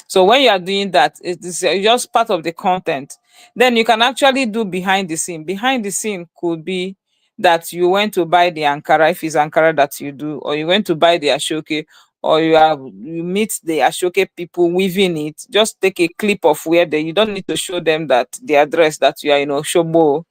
So when you are doing that, it is just part of the content. Then you can actually do behind the scene. Behind the scene could be that you went to buy the Ankara, if it's Ankara that you do, or you went to buy the Ashoke, or you meet the Ashoke people weaving it. Just take a clip of where they, you don't need to show them that the address that you are in Oshobo,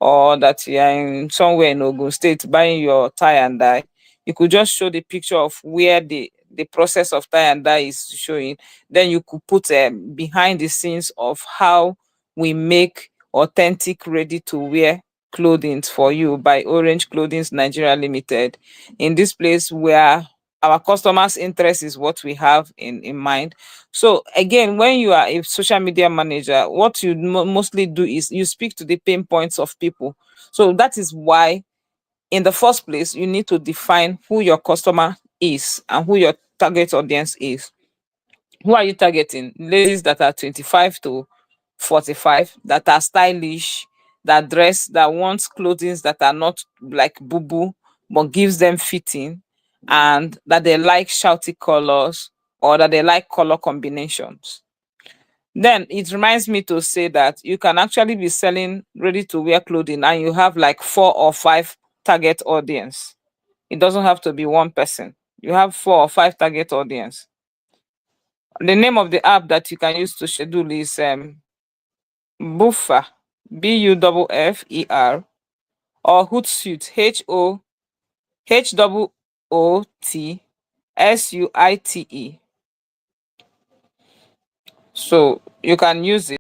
or that you are in somewhere in Ogun State buying your tie and dye. You could just show the picture of where the process of tie and dye is showing. Then you could put behind the scenes of how we make authentic ready to wear clothing for you by Orange Clothing Nigeria Limited. In this place where our customers' interest is what we have in mind. So again, when you are a social media manager, what you mostly do is you speak to the pain points of people. So that is why, in the first place, you need to define who your customer is and who your target audience is. Who are you targeting? Ladies that are 25 to 45, that are stylish, that dress, that wants clothing that are not like boo boo, but gives them fitting, and that they like shouty colors, or that they like color combinations. Then it reminds me to say that you can actually be selling ready to wear clothing and you have like 4 or 5 target audience. It doesn't have to be one person. You have 4 or 5 target audience. The name of the app that you can use to schedule is Buffer, Buffer, or Hootsuite, Hootsuite. So you can use it.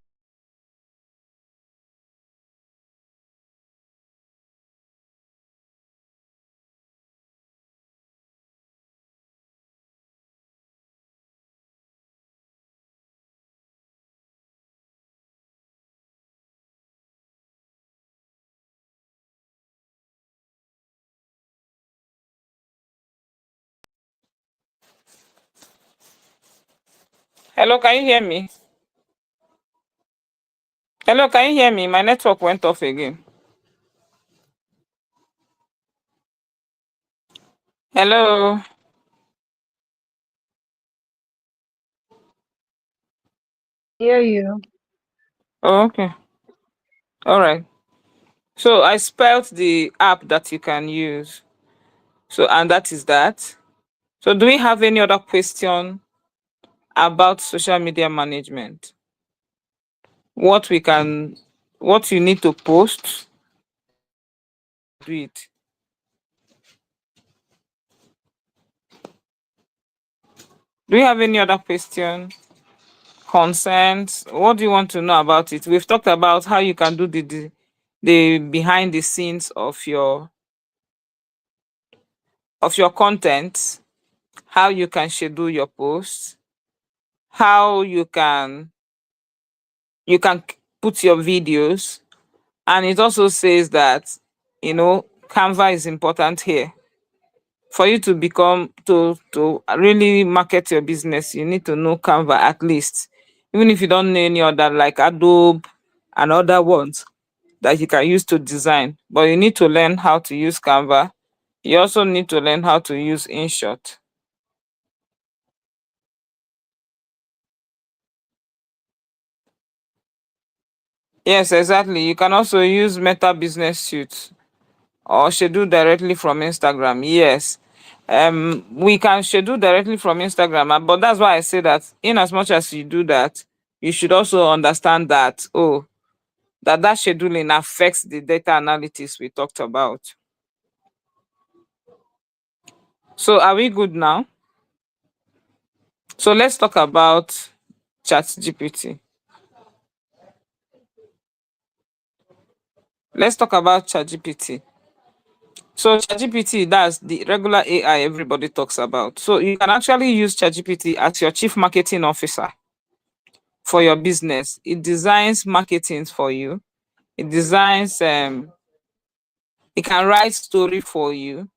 Hello, can you hear me? Hello, can you hear me? My network went off again. Hello. Hear you. Oh, okay. All right. So I spelled the app that you can use. So, and that is that. So do we have any other question about social media management? What we can, what you need to post, do it. Do you have any other question? Concerns? What do you want to know about it? We've talked about how you can do the behind the scenes of your of your content, how you can schedule your posts, how you can put your videos. And it also says that, Canva is important here. For you to become to really market your business, you need to know Canva at least. Even if you don't know any other like Adobe and other ones that you can use to design, but you need to learn how to use Canva. You also need to learn how to use InShot. Yes, exactly. You can also use Meta Business Suite or schedule directly from Instagram. Yes. We can schedule directly from Instagram, but that's why I say that in as much as you do that, you should also understand that, that scheduling affects the data analytics we talked about. So are we good now? So let's talk about ChatGPT. Let's talk about ChatGPT. So ChatGPT, that's the regular AI everybody talks about. So you can actually use ChatGPT as your chief marketing officer for your business. It designs marketing for you. It designs it can write story for you.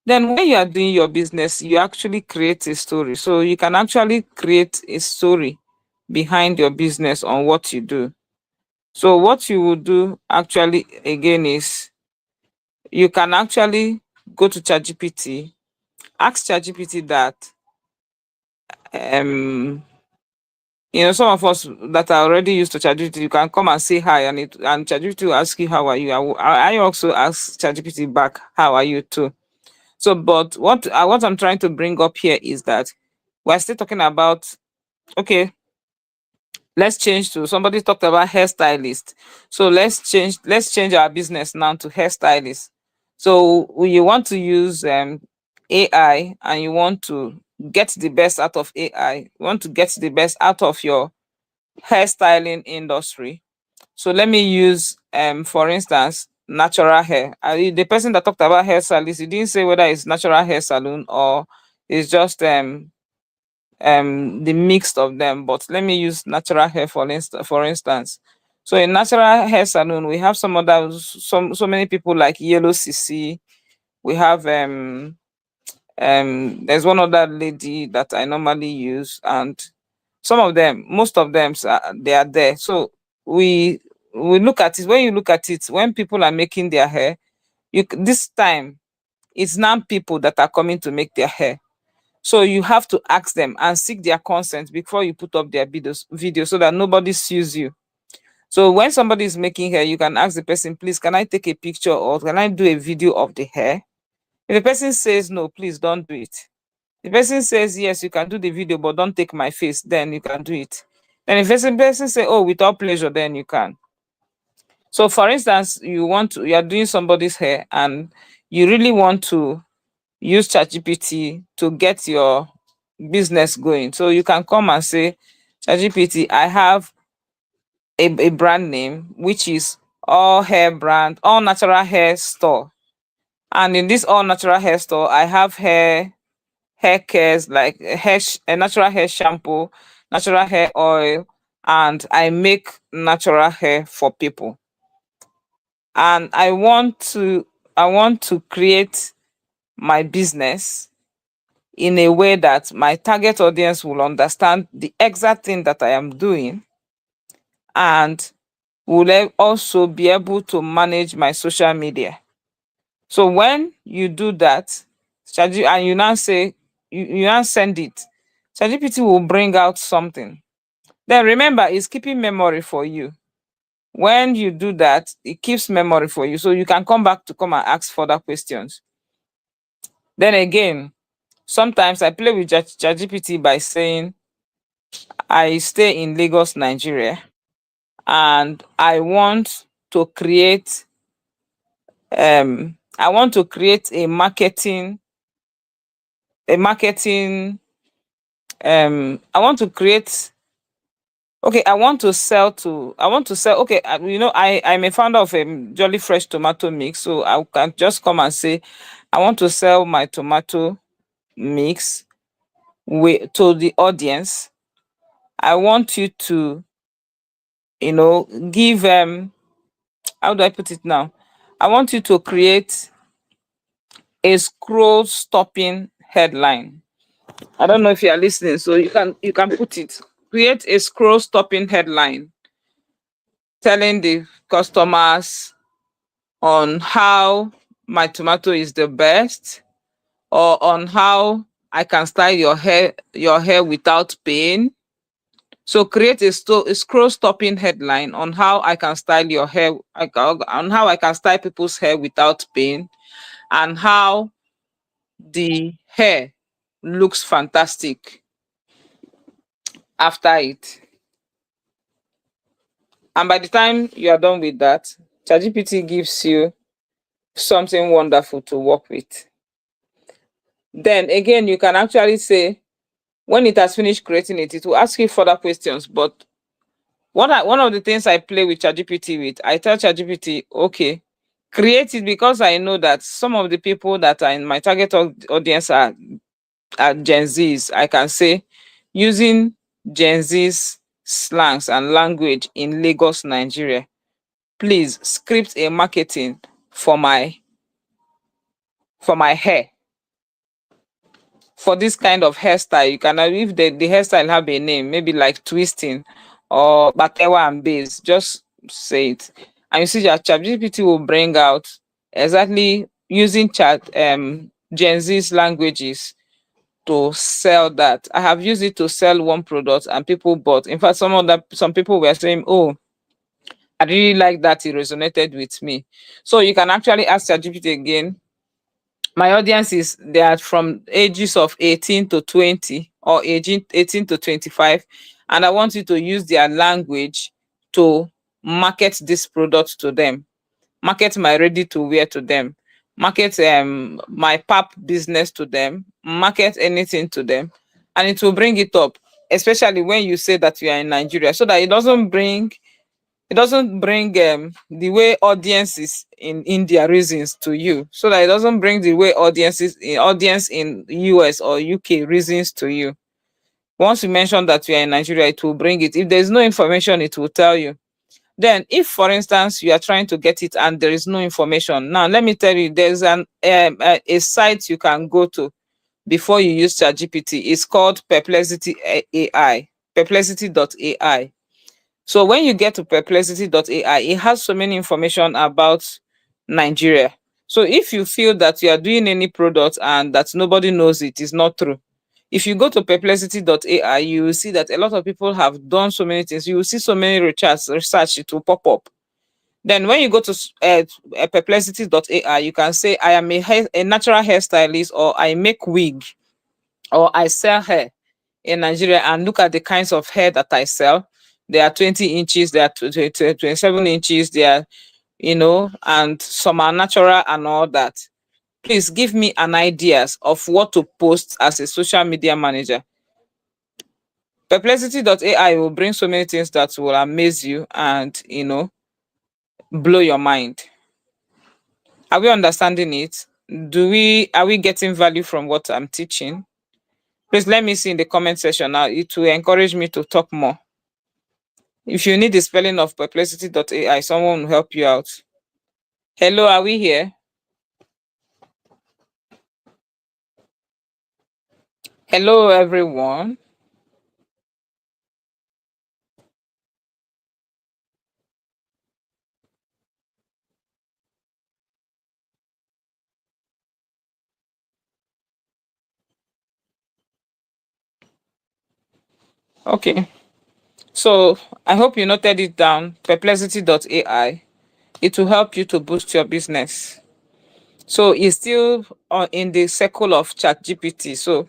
Then when you are doing your business, you actually create a story. So you can actually create a story behind your business on what you do. So what you will do actually again is you can actually go to ChatGPT, ask ChatGPT that um some of us that are already used to ChatGPT, you can come and say hi, and ChatGPT will ask you how are you. I also ask ChatGPT back how are you too. So, but what I'm trying to bring up here is that we're still talking about, okay, let's change to, somebody talked about hairstylist. So let's change our business now to hairstylist. So you want to use AI, and you want to get the best out of AI. You want to get the best out of your hairstyling industry. So let me use for instance natural hair. The person that talked about hair stylist, he didn't say whether it's natural hair salon or it's just the mix of them. But let me use natural hair for instance. So in natural hair salon, we have some other so many people like Yellow CC. We have there's one other lady that I normally use, and some of them, most of them, they are there. So we we look at it. When you look at it, when people are making their hair, this time it's now people that are coming to make their hair. So you have to ask them and seek their consent before you put up their video so that nobody sues you. So when somebody is making hair, you can ask the person, please, can I take a picture or can I do a video of the hair? If the person says no, please don't do it. The person says yes, you can do the video, but don't take my face, then you can do it. Then if the person say, oh, without pleasure, then you can. So for instance, you are doing somebody's hair and you really want to use ChatGPT to get your business going. So you can come and say, ChatGPT, I have a brand name which is all natural hair store. And in this all natural hair store, I have hair cares like a natural hair shampoo, natural hair oil, and I make natural hair for people. And I want to create my business in a way that my target audience will understand the exact thing that I am doing, and will also be able to manage my social media. So when you do that, and you now say you now send it, ChatGPT will bring out something. Then remember, it's keeping memory for you. When you do that, it keeps memory for you, so you can come back to come and ask further questions. Then again, sometimes I play with ChatGPT by saying I stay in Lagos, Nigeria, and I want to create a marketing I want to create okay, I want to sell. Okay, I'm a founder of Jolly Fresh tomato mix, so I can just come and say I want to sell my tomato mix to the audience. I want you to, give how do I put it now? I want you to create a scroll stopping headline. I don't know if you are listening, so you can put it. Create a scroll stopping headline telling the customers on how my tomato is the best, or on how I can style your hair without pain. So create a scroll stopping headline on how I can style your hair, on how I can style people's hair without pain, and how the hair looks fantastic after it. And by the time you are done with that, ChatGPT gives you something wonderful to work with. Then again, you can actually say, when it has finished creating it, it will ask you further questions. But one of the things I play with ChatGPT with, I tell ChatGPT, okay, create it, because I know that some of the people that are in my target audience are Gen Zs. I can say, using Gen Z's slangs and language in Lagos, Nigeria, please script a marketing for my hair, for this kind of hairstyle. You can, if the hairstyle have a name, maybe like twisting or batewa and base, just say it. And you see that ChatGPT will bring out exactly using Gen Z's languages to sell that. I have used it to sell one product and people bought. In fact, some people were saying, "Oh, I really like that. It resonated with me." So you can actually ask ChatGPT again. My audience is, they are from ages of 18 to 20, or 18 to 25, and I want you to use their language to market this product to them, market my ready to wear to them, market my pap business to them, market anything to them, and it will bring it up, especially when you say that you are in Nigeria, so that it doesn't bring the way audiences in India reasons to you, so that it doesn't bring the way audience in US or UK reasons to you. Once you mention that you are in Nigeria, it will bring it. If there's no information, it will tell you. Then, if for instance you are trying to get it and there is no information, now let me tell you, there's a site you can go to before you use ChatGPT. It's called Perplexity AI, perplexity.ai. So when you get to perplexity.ai, it has so many information about Nigeria. So if you feel that you are doing any product and that nobody knows, it is not true. If you go to perplexity.ai, you will see that a lot of people have done so many things. You will see so many research, it will pop up. Then when you go to perplexity.ai, you can say, I am a natural hairstylist, or I make wig, or I sell hair in Nigeria, and look at the kinds of hair that I sell. They are 20 inches, they are 27 inches, they are, and some are natural and all that. Please give me an ideas of what to post as a social media manager. Perplexity.ai will bring so many things that will amaze you and, blow your mind. Are we understanding it? Are we getting value from what I'm teaching? Please let me see in the comment section now. It will encourage me to talk more. If you need the spelling of perplexity.ai, someone will help you out. Hello, are we here? Hello, everyone. Okay. So I hope you noted it down. Perplexity.ai. It will help you to boost your business. So it's still in the circle of ChatGPT. So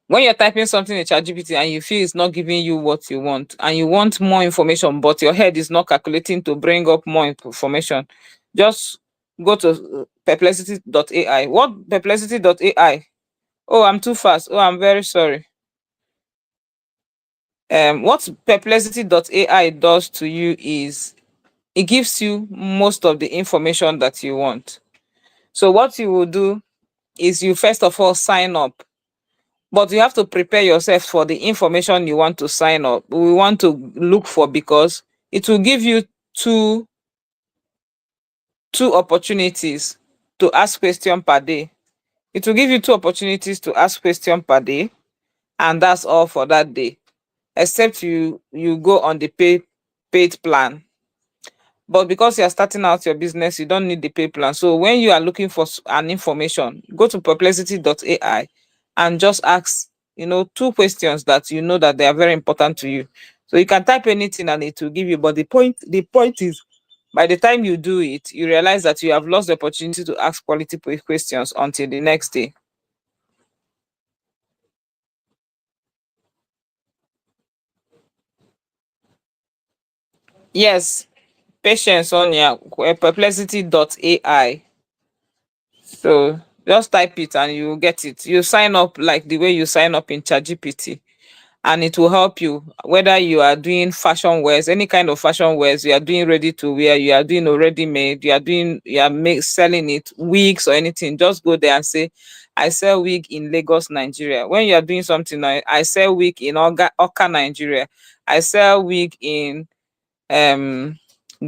when you're typing something in ChatGPT and you feel it's not giving you what you want, and you want more information, but your head is not calculating to bring up more information, just go to perplexity.ai. What perplexity.ai? Oh, I'm too fast. Oh, I'm very sorry. What perplexity.ai does to you is, it gives you most of the information that you want. So what you will do is you first of all sign up, but you have to prepare yourself for the information you want to sign up. We want to look for, because it will give you two opportunities to ask question per day. It will give you two opportunities to ask question per day, and that's all for that day. Except you go on the paid plan. But because you are starting out your business, you don't need the pay plan. So when you are looking for an information, go to perplexity.ai and just ask, two questions that you know that they are very important to you. So you can type anything and it will give you. But the point is, by the time you do it, you realize that you have lost the opportunity to ask quality questions until the next day. Yes, patience on your perplexity.ai. So just type it and you will get it. You sign up like the way you sign up in ChatGPT, and it will help you whether you are doing fashion wears, any kind of fashion wears, you are doing ready to wear, you are doing already made, selling it, wigs or anything. Just go there and say, I sell wig in Lagos, Nigeria. When you are doing something, I sell wig in Oka, Nigeria. I sell wig in um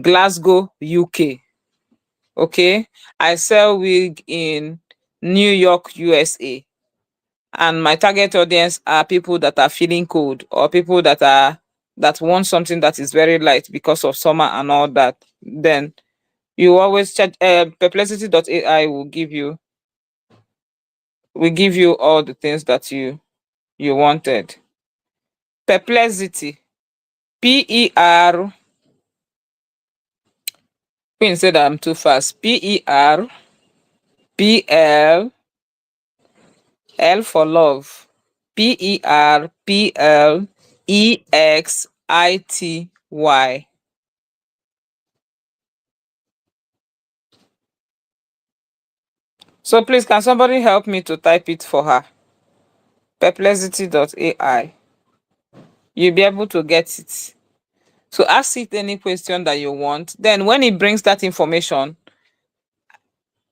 Glasgow, UK. Okay, I sell wig in New York, USA, and my target audience are people that are feeling cold, or people that want something that is very light because of summer and all that. Then you always check. Perplexity.ai will give you all the things that you wanted. Perplexity, Queen said I'm too fast. L for love. Perplexity. So please, can somebody help me to type it for her? Perplexity.ai. You'll be able to get it. So ask it any question that you want. Then when it brings that information,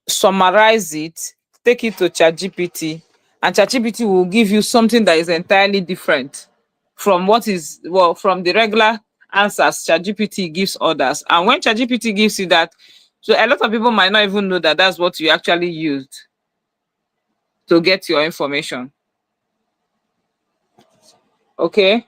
summarize it, take it to ChatGPT, and ChatGPT will give you something that is entirely different from the regular answers ChatGPT gives others. And when ChatGPT gives you that, so a lot of people might not even know that that's what you actually used to get your information. Okay.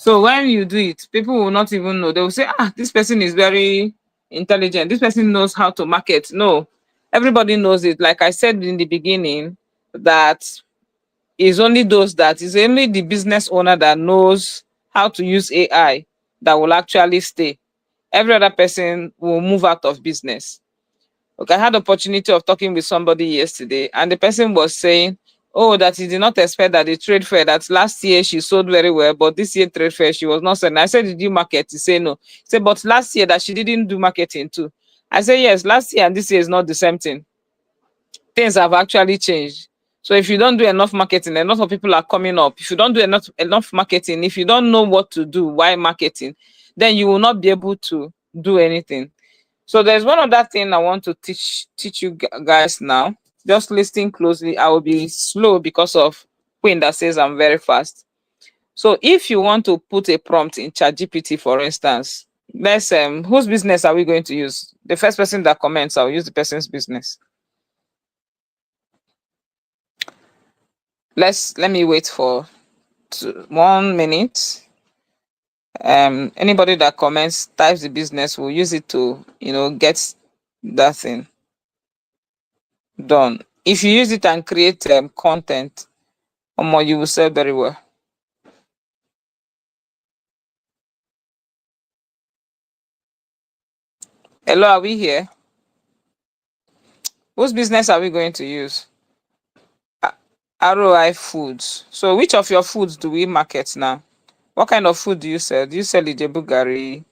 So when you do it, people will not even know. They will say, this person is very intelligent. This person knows how to market. No, everybody knows it. Like I said in the beginning, that is only the business owner that knows how to use AI that will actually stay. Every other person will move out of business. Okay, I had the opportunity of talking with somebody yesterday, and the person was saying, oh, that he did not expect that the trade fair, that last year she sold very well, but this year trade fair she was not selling. I said, did you market? He said no. He said, but last year that she didn't do marketing too. I said, yes, last year and this year is not the same thing. Things have actually changed. So if you don't do enough marketing, a lot of people are coming up. If you don't do enough marketing, if you don't know what to do while marketing, then you will not be able to do anything. So there's one other thing I want to teach you guys now. Just listen closely. I will be slow because of Queen that says I'm very fast. So if you want to put a prompt in ChatGPT, for instance, let's whose business are we going to use? The first person that comments, I'll use the person's business. Let me wait for 1 minute. Anybody that comments types the business, will use it to get that thing done. If you use it and create content, you will sell very well. Hello, are we here? Whose business are we going to use? ROI Foods. So which of your foods do we market now? What kind of food do you sell? Do you sell Ijebu Gari,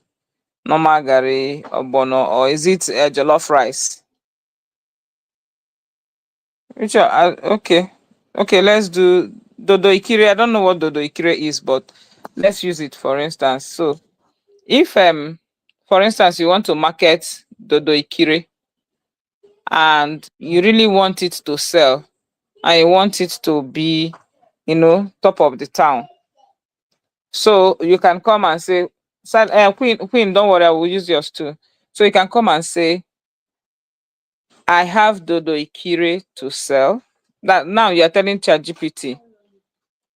normal Gari, Bono, or is it jollof rice? Okay. Okay, let's do Dodo Ikire. I don't know what Dodo Ikire is, but let's use it for instance. So if for instance you want to market Dodo Ikire, and you really want it to sell and you want it to be, top of the town. So you can come and say, Queen, don't worry, I will use yours too. So you can come and say, I have Dodo Ikire to sell. That now you're telling ChatGPT.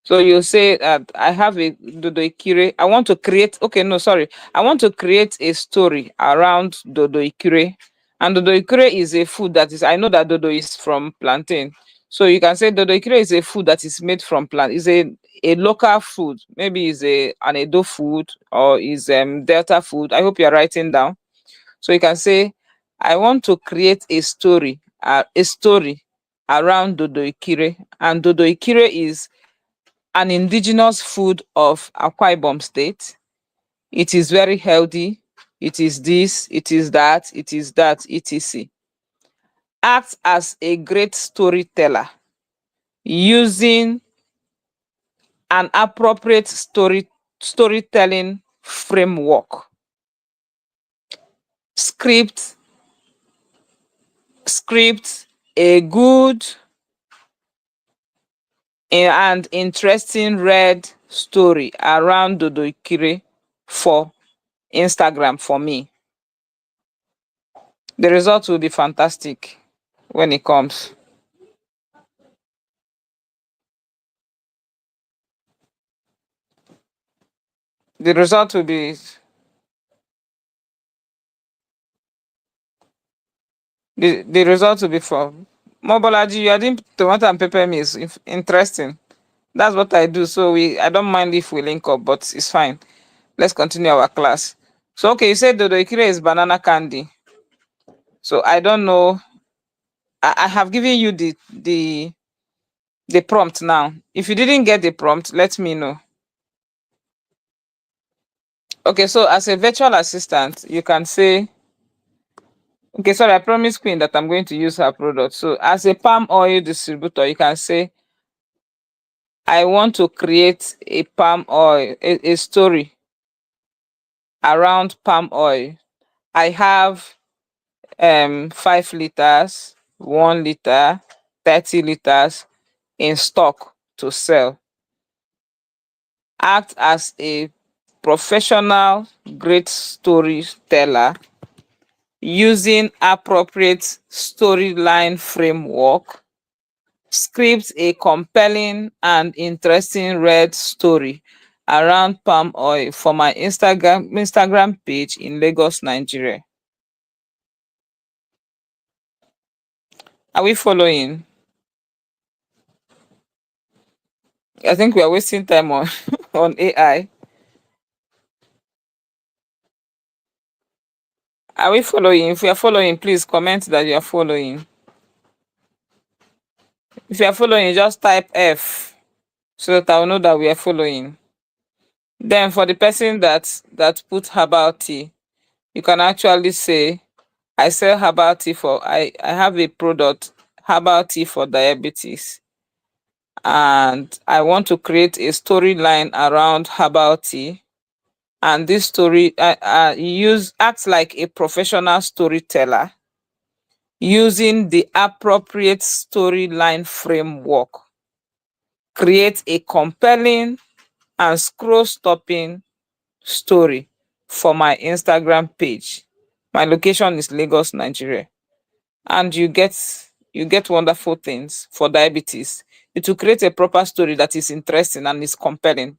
So you say that I have a Dodo Ikire. I want to create, okay, no, sorry. I want to create a story around Dodo Ikire. And Dodo Ikire is a food that is, I know that Dodo is from plantain. So you can say Dodo Ikire is a food that is made from plant. Is a local food. Maybe is an Edo food or is Delta food. I hope you're writing down. So you can say, I want to create a story around Dodo Ikire. And Dodo Ikire is an indigenous food of Akwa Ibom State. It is very healthy. It is this, it is that, etc. Act as a great storyteller using an appropriate storytelling framework. Script, script a good and interesting read story around Dodo Ikire for Instagram for me. The result will be fantastic when it comes. The result will be the result will be for Mobolaji. You are doing tomato and pepper meals. Interesting. That's what I do. So I don't mind if we link up, but it's fine. Let's continue our class. So okay, you said Dodo Ikire is banana candy. So I don't know. I have given you the prompt now. If you didn't get the prompt, let me know. Okay, so as a virtual assistant, you can say, okay, sorry, I promised Queen that I'm going to use her product. So as a palm oil distributor, you can say, I want to create a palm oil, a story around palm oil. I have 5 liters, 1 liter, 30 liters in stock to sell. Act as a professional, great storyteller using appropriate storyline framework. Script a compelling and interesting read story around palm oil for my Instagram page in Lagos, Nigeria. Are we following? I think we are wasting time on on AI. Are we following? If we are following, please comment that you are following. If you are following, just type F so that I will know that we are following. Then for the person that put herbal tea, you can actually say, I sell herbal tea for I have a product, herbal tea for diabetes, and I want to create a storyline around herbal tea. And this story use acts like a professional storyteller using the appropriate storyline framework. Create a compelling and scroll stopping story for my Instagram page. My location is Lagos, Nigeria. And you get wonderful things for diabetes. It will create a proper story that is interesting and is compelling.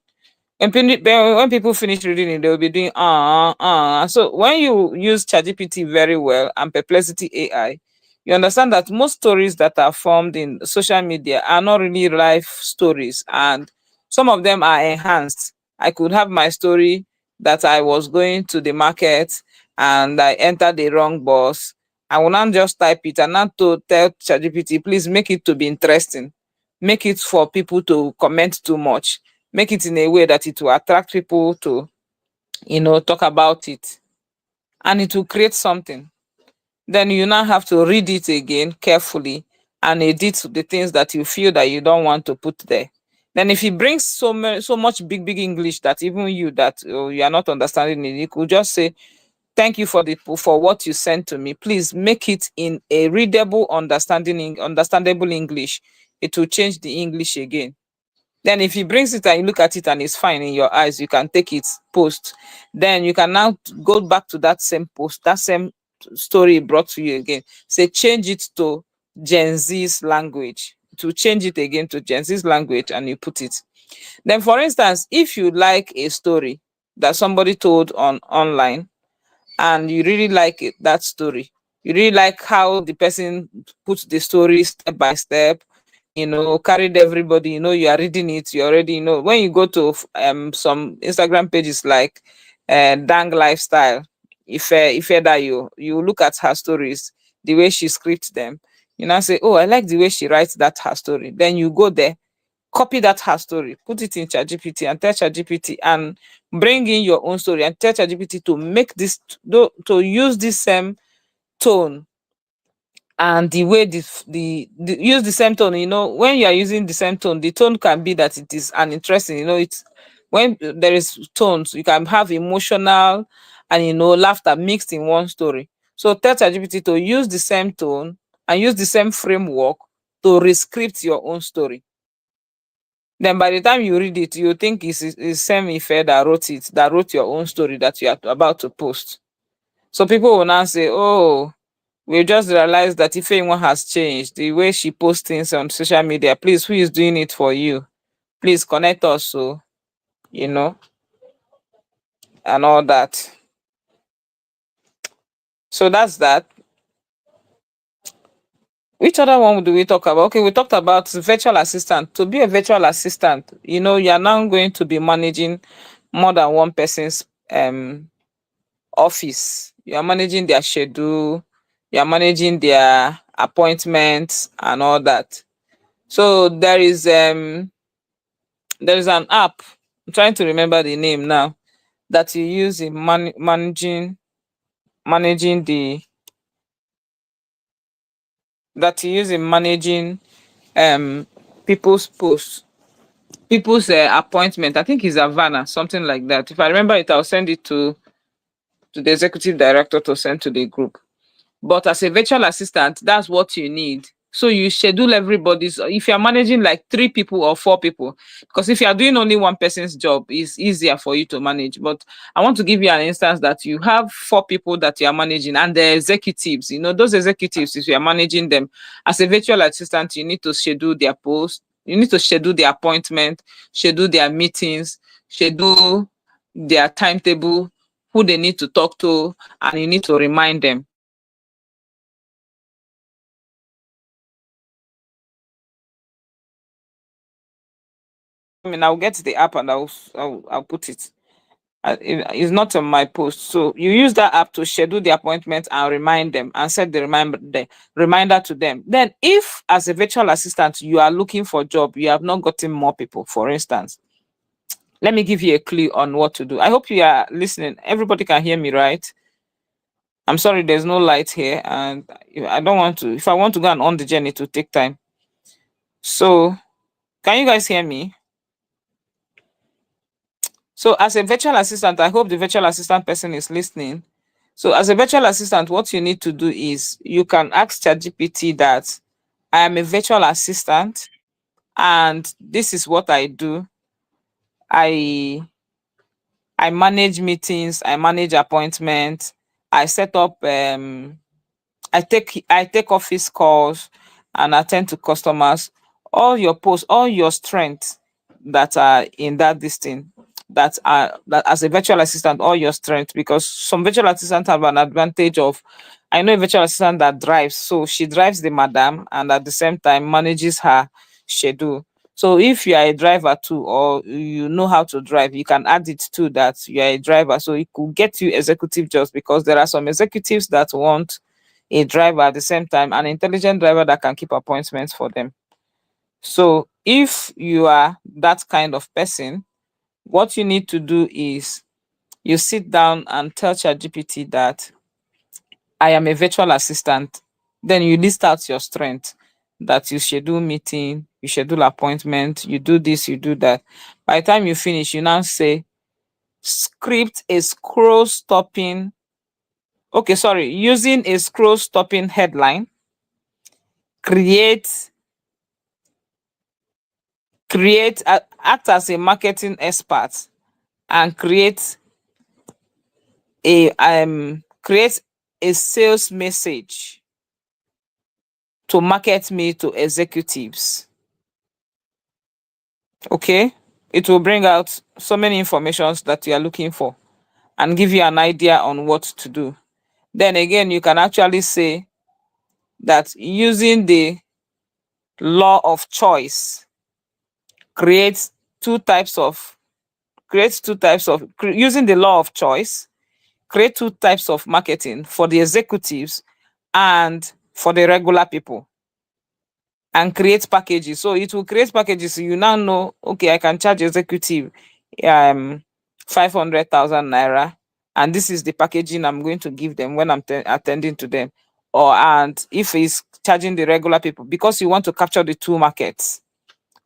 When people finish reading it, they will be doing So when you use ChatGPT very well and Perplexity AI, you understand that most stories that are formed in social media are not really life stories, and some of them are enhanced. I could have my story that I was going to the market and I entered the wrong bus. I will not just type it and not to tell ChatGPT, please make it to be interesting, make it for people to comment too much, make it in a way that it will attract people to talk about it, and it will create something. Then you now have to read it again carefully and edit the things that you feel that you don't want to put there. Then if it brings so much big English that even you that you are not understanding it, you could just say, Thank you for the for what you sent to me. Please make it in a readable, understandable English. It will change the English again. Then if he brings it and you look at it and it's fine in your eyes, you can take it, post. Then you can now go back to that same post, that same story he brought to you again. Say change it to Gen Z's language. To change it again to Gen Z's language and you put it. Then for instance, if you like a story that somebody told on online and you really like that story, you really like how the person put the story step by step, carried everybody, you are reading it, you already know. When you go to some Instagram pages like Dang Lifestyle, if that you look at her stories, the way she scripts them, you now say, oh, I like the way she writes that her story. Then you go there, copy that her story, put it in ChatGPT and tell ChatGPT and bring in your own story and tell ChatGPT to make this to use this same tone and the way the use the same tone. When you are using the same tone, the tone can be that it is an interesting, it's when there is tones, you can have emotional and laughter mixed in one story. So tell ChatGPT to use the same tone and use the same framework to rescript your own story. Then by the time you read it, you think it's same Ife that wrote it, that wrote your own story that you are about to post. So people will now say, oh, we just realized that Ife one has changed the way she posts things on social media. Please, who is doing it for you? Please connect us, so you know, and all that. So that's that. Which other one do we talk about? Okay, we talked about virtual assistant. To be a virtual assistant, you are now going to be managing more than one person's office. You are managing their schedule, you are managing their appointments and all that. So there is an app. I'm trying to remember the name now, that you use in managing the that you use in managing um people's posts, people's appointment. I think it's Havana, something like that. If I remember it, I'll send it to the executive director to send to the group. But as a virtual assistant, that's what you need. So you schedule everybody's, if you're managing like 3 people or 4 people, because if you're doing only one person's job, it's easier for you to manage. But I want to give you an instance that you have 4 people that you are managing and the executives, those executives, if you are managing them as a virtual assistant, you need to schedule their posts, you need to schedule their appointment, schedule their meetings, schedule their timetable, who they need to talk to, and you need to remind them. I mean, I'll get the app and I'll put it. It's not on my post. So you use that app to schedule the appointment and remind them and set the reminder to them. Then, if as a virtual assistant you are looking for a job, you have not gotten more people, for instance, let me give you a clue on what to do. I hope you are listening. Everybody can hear me, right? I'm sorry, there's no light here, and I don't want to. If I want to go and on the journey, to take time. So, can you guys hear me? So as a virtual assistant, I hope the virtual assistant person is listening. So as a virtual assistant, what you need to do is you can ask ChatGPT that I am a virtual assistant and this is what I do. I I manage meetings, I manage appointments, I set up I take office calls and attend to customers. All your posts, all your strengths that are in this thing, that as a virtual assistant, all your strengths, because some virtual assistants have an advantage of, I know a virtual assistant that drives, so she drives the madam and at the same time manages her schedule. So if you are a driver too, or you know how to drive, you can add it to that you are a driver. So it could get you executive jobs, because there are some executives that want a driver at the same time, an intelligent driver that can keep appointments for them. So if you are that kind of person, what you need to do is you sit down and tell ChatGPT that I am a virtual assistant. Then you list out your strength, that you schedule meeting, you schedule appointment, you do this, you do that. By the time you finish, you now say script a scroll stopping Okay, sorry. Using a scroll stopping headline, create act as a marketing expert and create a sales message to market me to executives. Okay, it will bring out so many informations that you are looking for and give you an idea on what to do. Then again, you can actually say that using the law of choice creates two types of using the law of choice create two types of marketing for the executives and for the regular people, and create packages. So it will create packages. So you now know, okay, I can charge executive um 500,000 naira, and this is the packaging I'm going to give them when I'm attending to them. Or and if he's charging the regular people, because you want to capture the two markets,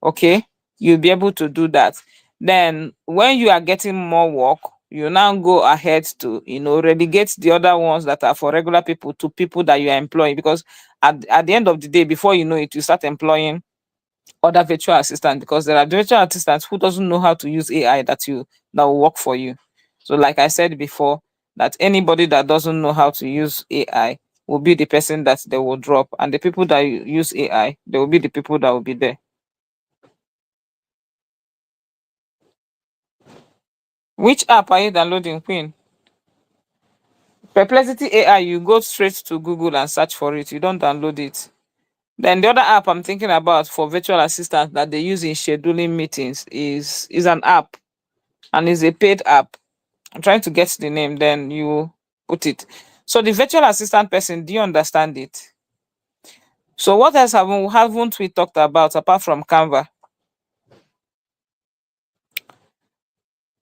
okay, you'll be able to do that. Then when you are getting more work, you now go ahead to, relegate the other ones that are for regular people to people that you are employing, because at the end of the day, before you know it, you start employing other virtual assistants, because there are virtual assistants who doesn't know how to use AI that will work for you. So like I said before, that anybody that doesn't know how to use AI will be the person that they will drop, and the people that use AI, they will be the people that will be there. Which app are you downloading, Queen? Perplexity AI, you go straight to Google and search for it. You don't download it. Then the other app I'm thinking about for virtual assistants that they use in scheduling meetings is an app, and is a paid app. I'm trying to get the name, then you put it. So the virtual assistant person, do you understand it? So what else haven't we talked about apart from Canva?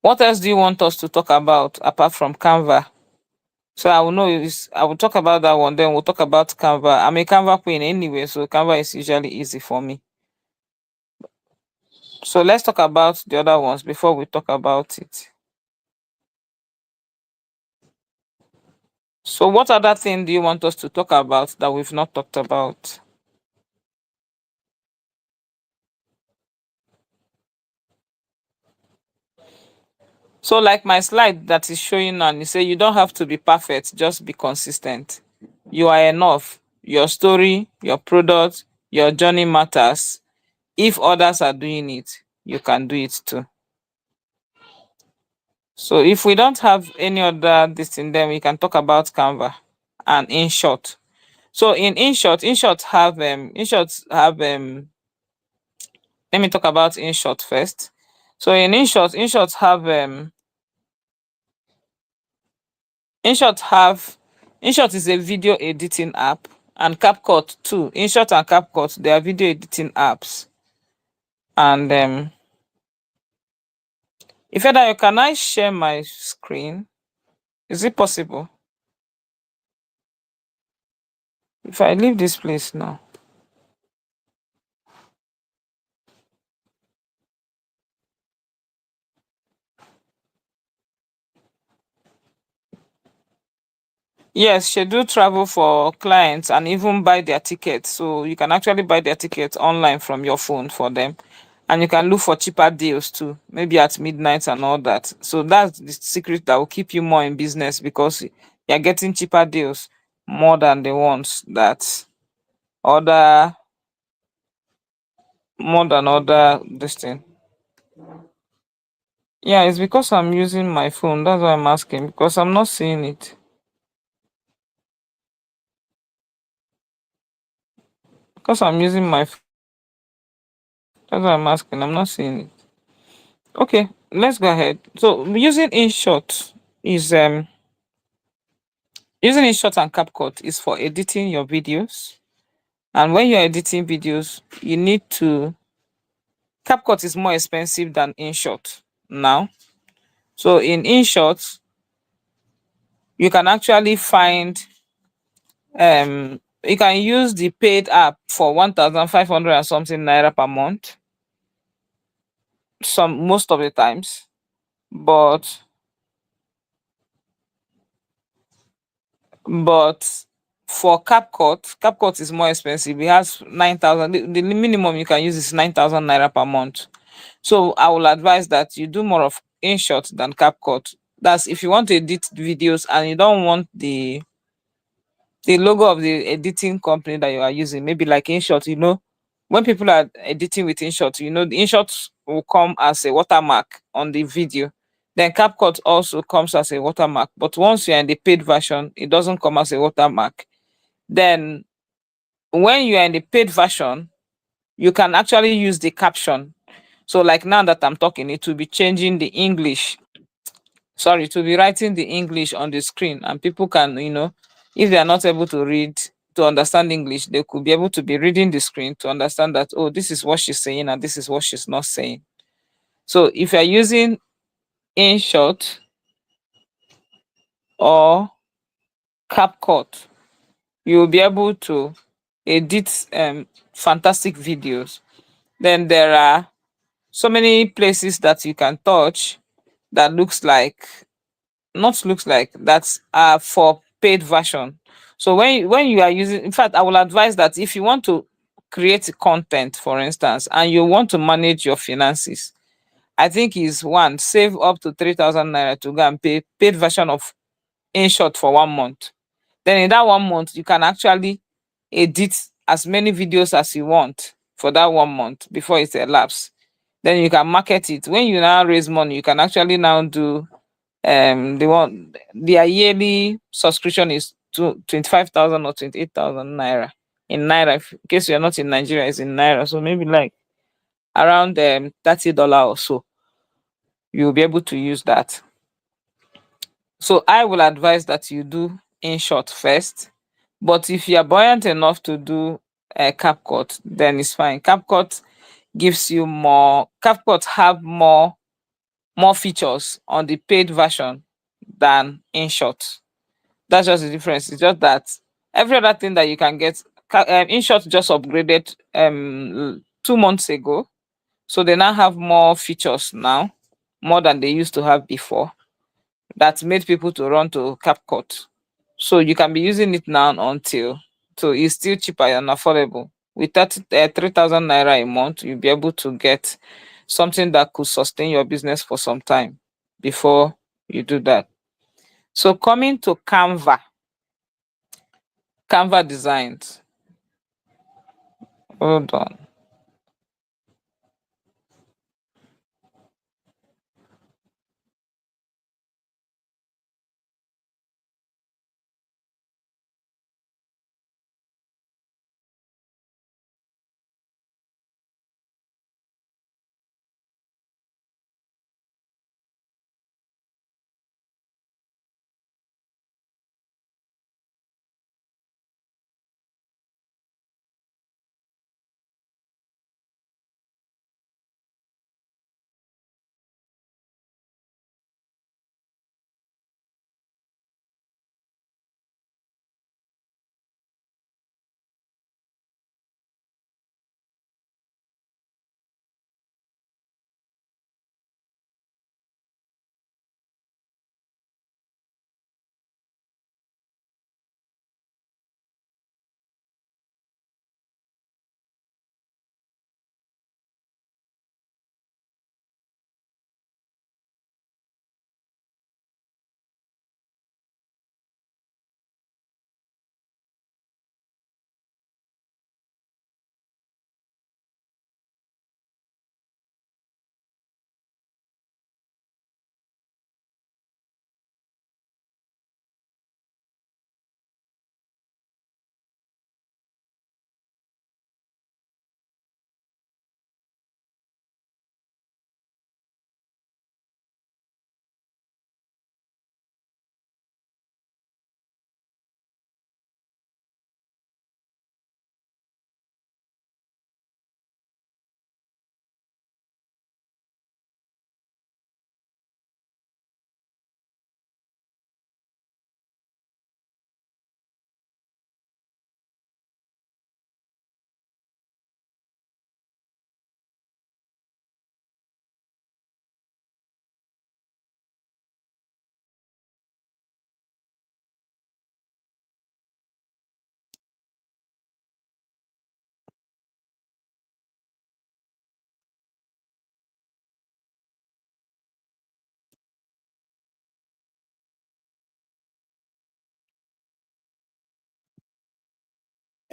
What else do you want us to talk about apart from Canva? So I will know is I will talk about that one, then we'll talk about Canva. I'm a Canva queen anyway, so Canva is usually easy for me. So let's talk about the other ones before we talk about it. So what other thing do you want us to talk about that we've not talked about? So like my slide that is showing now, you say you don't have to be perfect, just be consistent. You are enough. Your story, your product, your journey matters. If others are doing it, you can do it too. So if we don't have any other this thing, then we can talk about Canva and InShot. So in InShot, let me talk about InShot first. So in InShot InShot have InShot is a video editing app, and CapCut too. InShot and CapCut, they are video editing apps. And if ever, can I share my screen? Is it possible? If I leave this place now. Yes, schedule travel for clients and even buy their tickets. So you can actually buy their tickets online from your phone for them. And you can look for cheaper deals too, maybe at midnight and all that. So that's the secret that will keep you more in business, because you're getting cheaper deals more than the ones that other more than other this thing. Yeah, it's because I'm using my phone. That's why I'm asking, because I'm not seeing it. Because I'm using my phone. That's why I'm asking. I'm not seeing it. Okay, let's go ahead. So is um using InShot and CapCut is for editing your videos. And when you're editing videos, you need to CapCut is more expensive than InShot now. So in InShot, you can actually find you can use the paid app for 1,500 and something naira per month. Most of the times, but But for CapCut is more expensive. It has 9,000. The minimum you can use is 9,000 naira per month. So I will advise that you do more of InShot than CapCut. That's if you want to edit videos and you don't want the logo of the editing company that you are using, maybe like InShot, when people are editing with InShot, the InShot will come as a watermark on the video. Then CapCut also comes as a watermark, but once you're in the paid version, it doesn't come as a watermark. Then when you are in the paid version, you can actually use the caption. So like now that I'm talking, it will be changing the English, sorry, to be writing the English on the screen, and people can, if they are not able to read, to understand English, they could be able to be reading the screen to understand that, oh, this is what she's saying and this is what she's not saying. So if you're using InShot or CapCut, you'll be able to edit fantastic videos. Then there are so many places that you can touch that looks like that's for paid version. So when you are using, in fact, I will advise that if you want to create content, for instance, and you want to manage your finances, I think is one, save up to 3,000 naira to go and pay paid version of InShot for 1 month. Then in that 1 month, you can actually edit as many videos as you want for that 1 month before it elapses. Then you can market it. When you now raise money, you can actually now do their yearly subscription is 25,000 or 28,000 naira in naira. In case you're not in Nigeria, it's in naira. So maybe like around $30 or so. You'll be able to use that. So I will advise that you do InShot first. But if you are buoyant enough to do CapCut, then it's fine. CapCut have more features on the paid version than InShot. That's just the difference. It's just that every other thing that you can get, InShot just upgraded 2 months ago, so they now have more features now, more than they used to have before. That made people to run to CapCut. So you can be using it now until, so it's still cheaper and affordable. With 3,000 naira a month, you'll be able to get something that could sustain your business for some time before you do that. So coming to Canva designs. Hold on.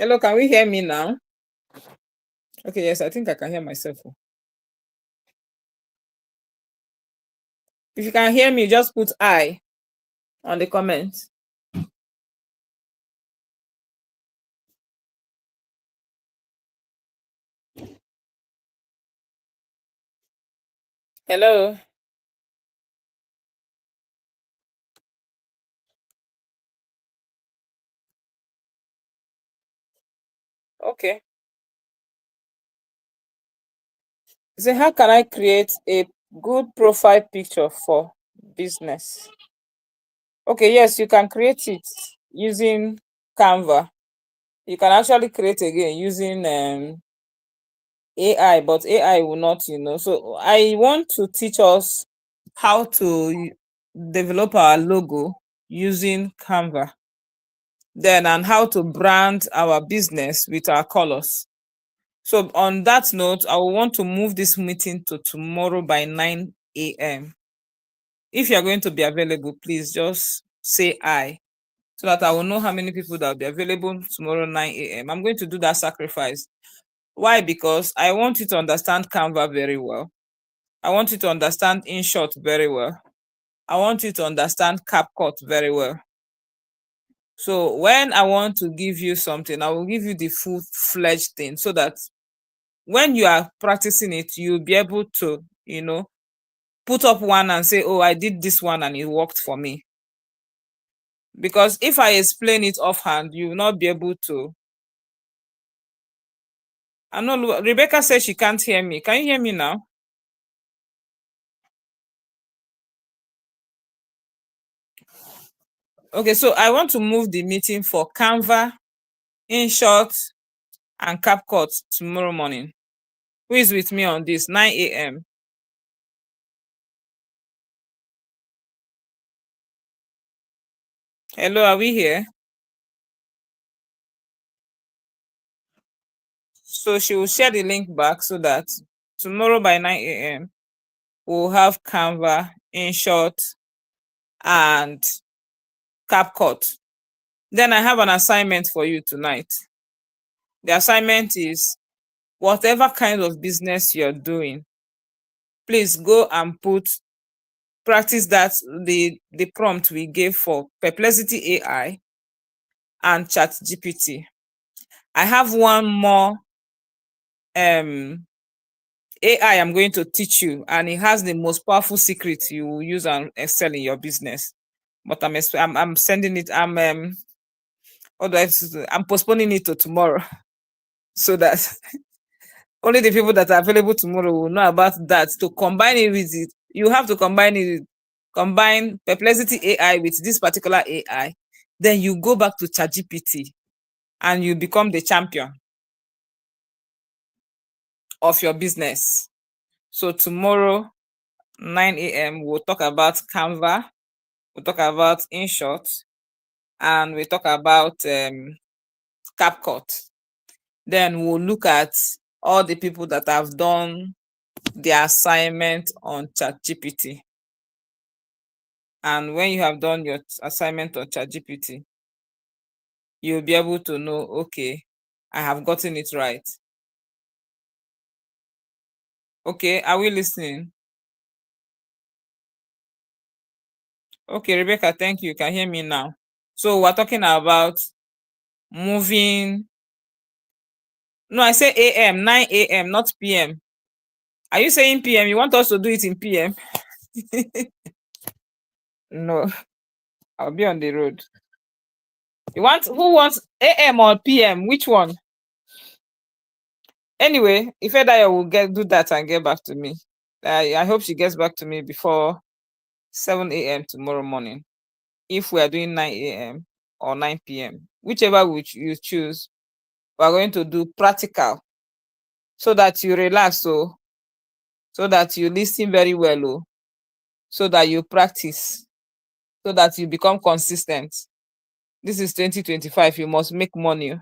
Hello, can we hear me now? Okay, yes, I think I can hear myself. If you can hear me, just put I on the comment. Hello. Okay. So how can I create a good profile picture for business? Okay, yes, you can create it using Canva. You can actually create again using AI, but AI will not, So I want to teach us how to develop our logo using Canva. Then, and how to brand our business with our colors. So on that note, I will want to move this meeting to tomorrow by 9 a.m. If you're going to be available, please just say I, so that I will know how many people that will be available tomorrow 9 a.m. I'm going to do that sacrifice. Why? Because I want you to understand Canva very well. I want you to understand InShot very well. I want you to understand CapCut very well. So when I want to give you something, I will give you the full-fledged thing, so that when you are practicing it, you'll be able to, put up one and say, oh, I did this one and it worked for me. Because if I explain it offhand, you will not be able to. I know Rebecca says she can't hear me. Can you hear me now? Okay, so I want to move the meeting for Canva, InShot, and CapCut tomorrow morning. Who is with me on this? 9 a.m. Hello, are we here? So she will share the link back, so that tomorrow by 9 a.m. we'll have Canva, InShot, and CapCut. Then I have an assignment for you tonight. The assignment is, whatever kind of business you're doing, please go and practice that the prompt we gave for Perplexity AI and ChatGPT. I have one more AI I'm going to teach you, and it has the most powerful secret you will use and excel in your business. But I'm sending it. I'm postponing it to tomorrow, so that only the people that are available tomorrow will know about that. To combine it with it, you have to combine Perplexity AI with this particular AI. Then you go back to ChatGPT and you become the champion of your business. So tomorrow, 9 a.m., we'll talk about Canva, we'll talk about InShot, and we'll talk about CapCut. Then we'll look at all the people that have done the assignment on ChatGPT. And when you have done your assignment on ChatGPT, you'll be able to know, okay, I have gotten it right. Okay, are we listening? Okay, Rebecca, thank you. You can hear me now. So we're talking about moving. No, I say AM, 9 a.m., not PM. Are you saying PM? You want us to do it in PM? No, I'll be on the road. Who wants AM or PM? Which one? Anyway, Ifedayo will do that and get back to me. I hope she gets back to me before 7 a.m. tomorrow morning. If we are doing 9 a.m. or 9 p.m., whichever you choose, we are going to do practical, so that you relax, so that you listen very well, so that you practice, so that you become consistent. This is 2025. You must make money.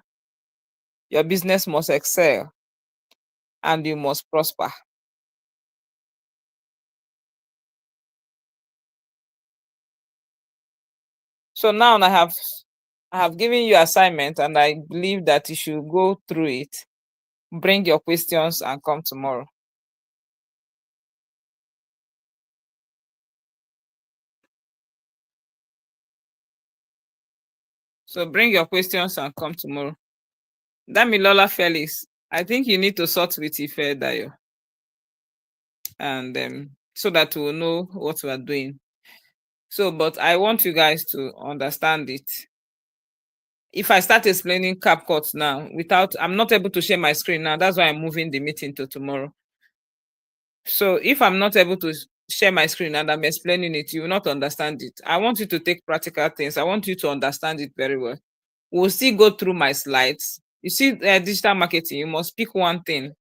Your business must excel, and you must prosper. So now I have I have given you assignment and I believe that you should go through it. Bring your questions and come tomorrow. So bring your questions and come tomorrow. Damilola Felix, I think you need to sort with Ife Dayo, and so that we'll know what we are doing. So, but I want you guys to understand it. If I start explaining CapCut now I'm not able to share my screen now. That's why I'm moving the meeting to tomorrow. So if I'm not able to share my screen and I'm explaining it, you will not understand it. I want you to take practical things. I want you to understand it very well. We'll still go through my slides. You see, digital marketing, you must pick one thing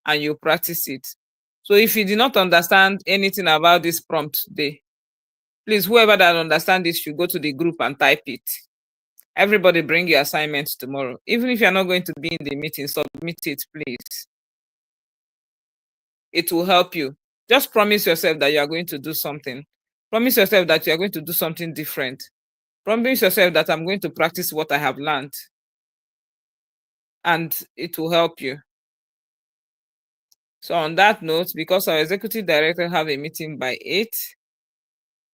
and you practice it. So if you do not understand anything about this prompt today, please, whoever that understands this should go to the group and type it. Everybody bring your assignments tomorrow. Even if you're not going to be in the meeting, submit it, please. It will help you. Just promise yourself that you are going to do something. Promise yourself that you are going to do something different. Promise yourself that I'm going to practice what I have learned. And it will help you. So on that note, because our executive director have a meeting by 8,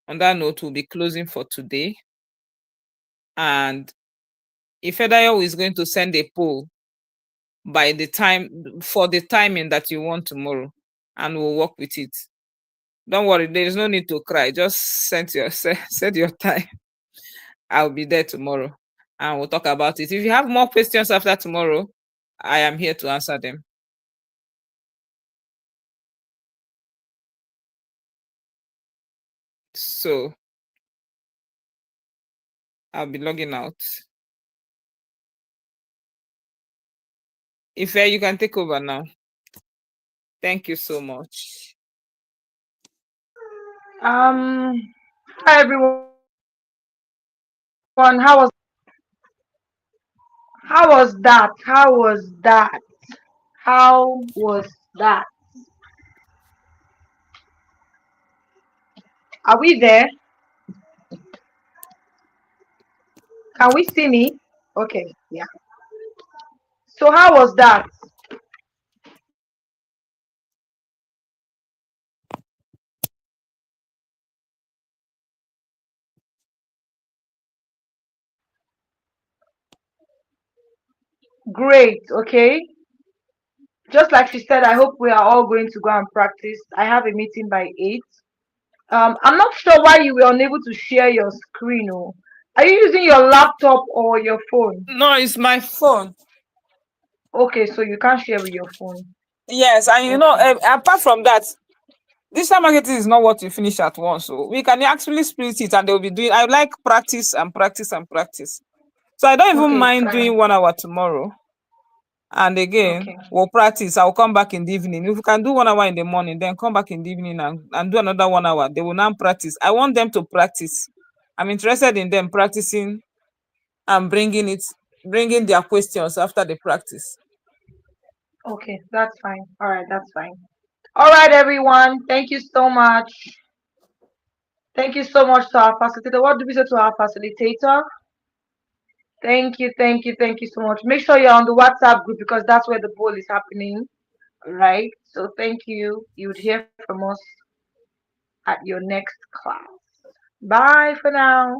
on that note, we'll be closing for today. And Ifedayo is going to send a poll by the time for the timing that you want tomorrow, and we'll work with it. Don't worry, there is no need to cry. Just set your time. I'll be there tomorrow and we'll talk about it. If you have more questions after tomorrow, I am here to answer them. So I'll be logging out. If you can take over now. Thank you so much. Hi everyone. How was that? How was that? How was that? Are we there? Can we see me? Okay, yeah. So how was that? Great, okay. Just like she said, I hope we are all going to go and practice. I have a meeting by 8. I'm not sure why you were unable to share your screen. Oh. Are you using your laptop or your phone? No, it's my phone. Okay, so you can't share with your phone. Yes, and Okay. apart from that, digital marketing is not what you finish at once. So we can actually split it and they'll be doing. I like practice and practice and practice. So I don't even Okay, mind fine. doing 1 hour tomorrow. And again, Okay. we'll practice. I'll come back in the evening. If we can do 1 hour in the morning, then come back in the evening and do another 1 hour. They will now practice. I want them to practice. I'm interested in them practicing and bringing their questions after the practice. Okay, that's fine. All right, that's fine. All right, everyone. Thank you so much. Thank you so much to our facilitator. What do we say to our facilitator? Thank you, thank you, thank you so much. Make sure you're on the WhatsApp group because that's where the poll is happening. All right. So thank you. You would hear from us at your next class. Bye for now.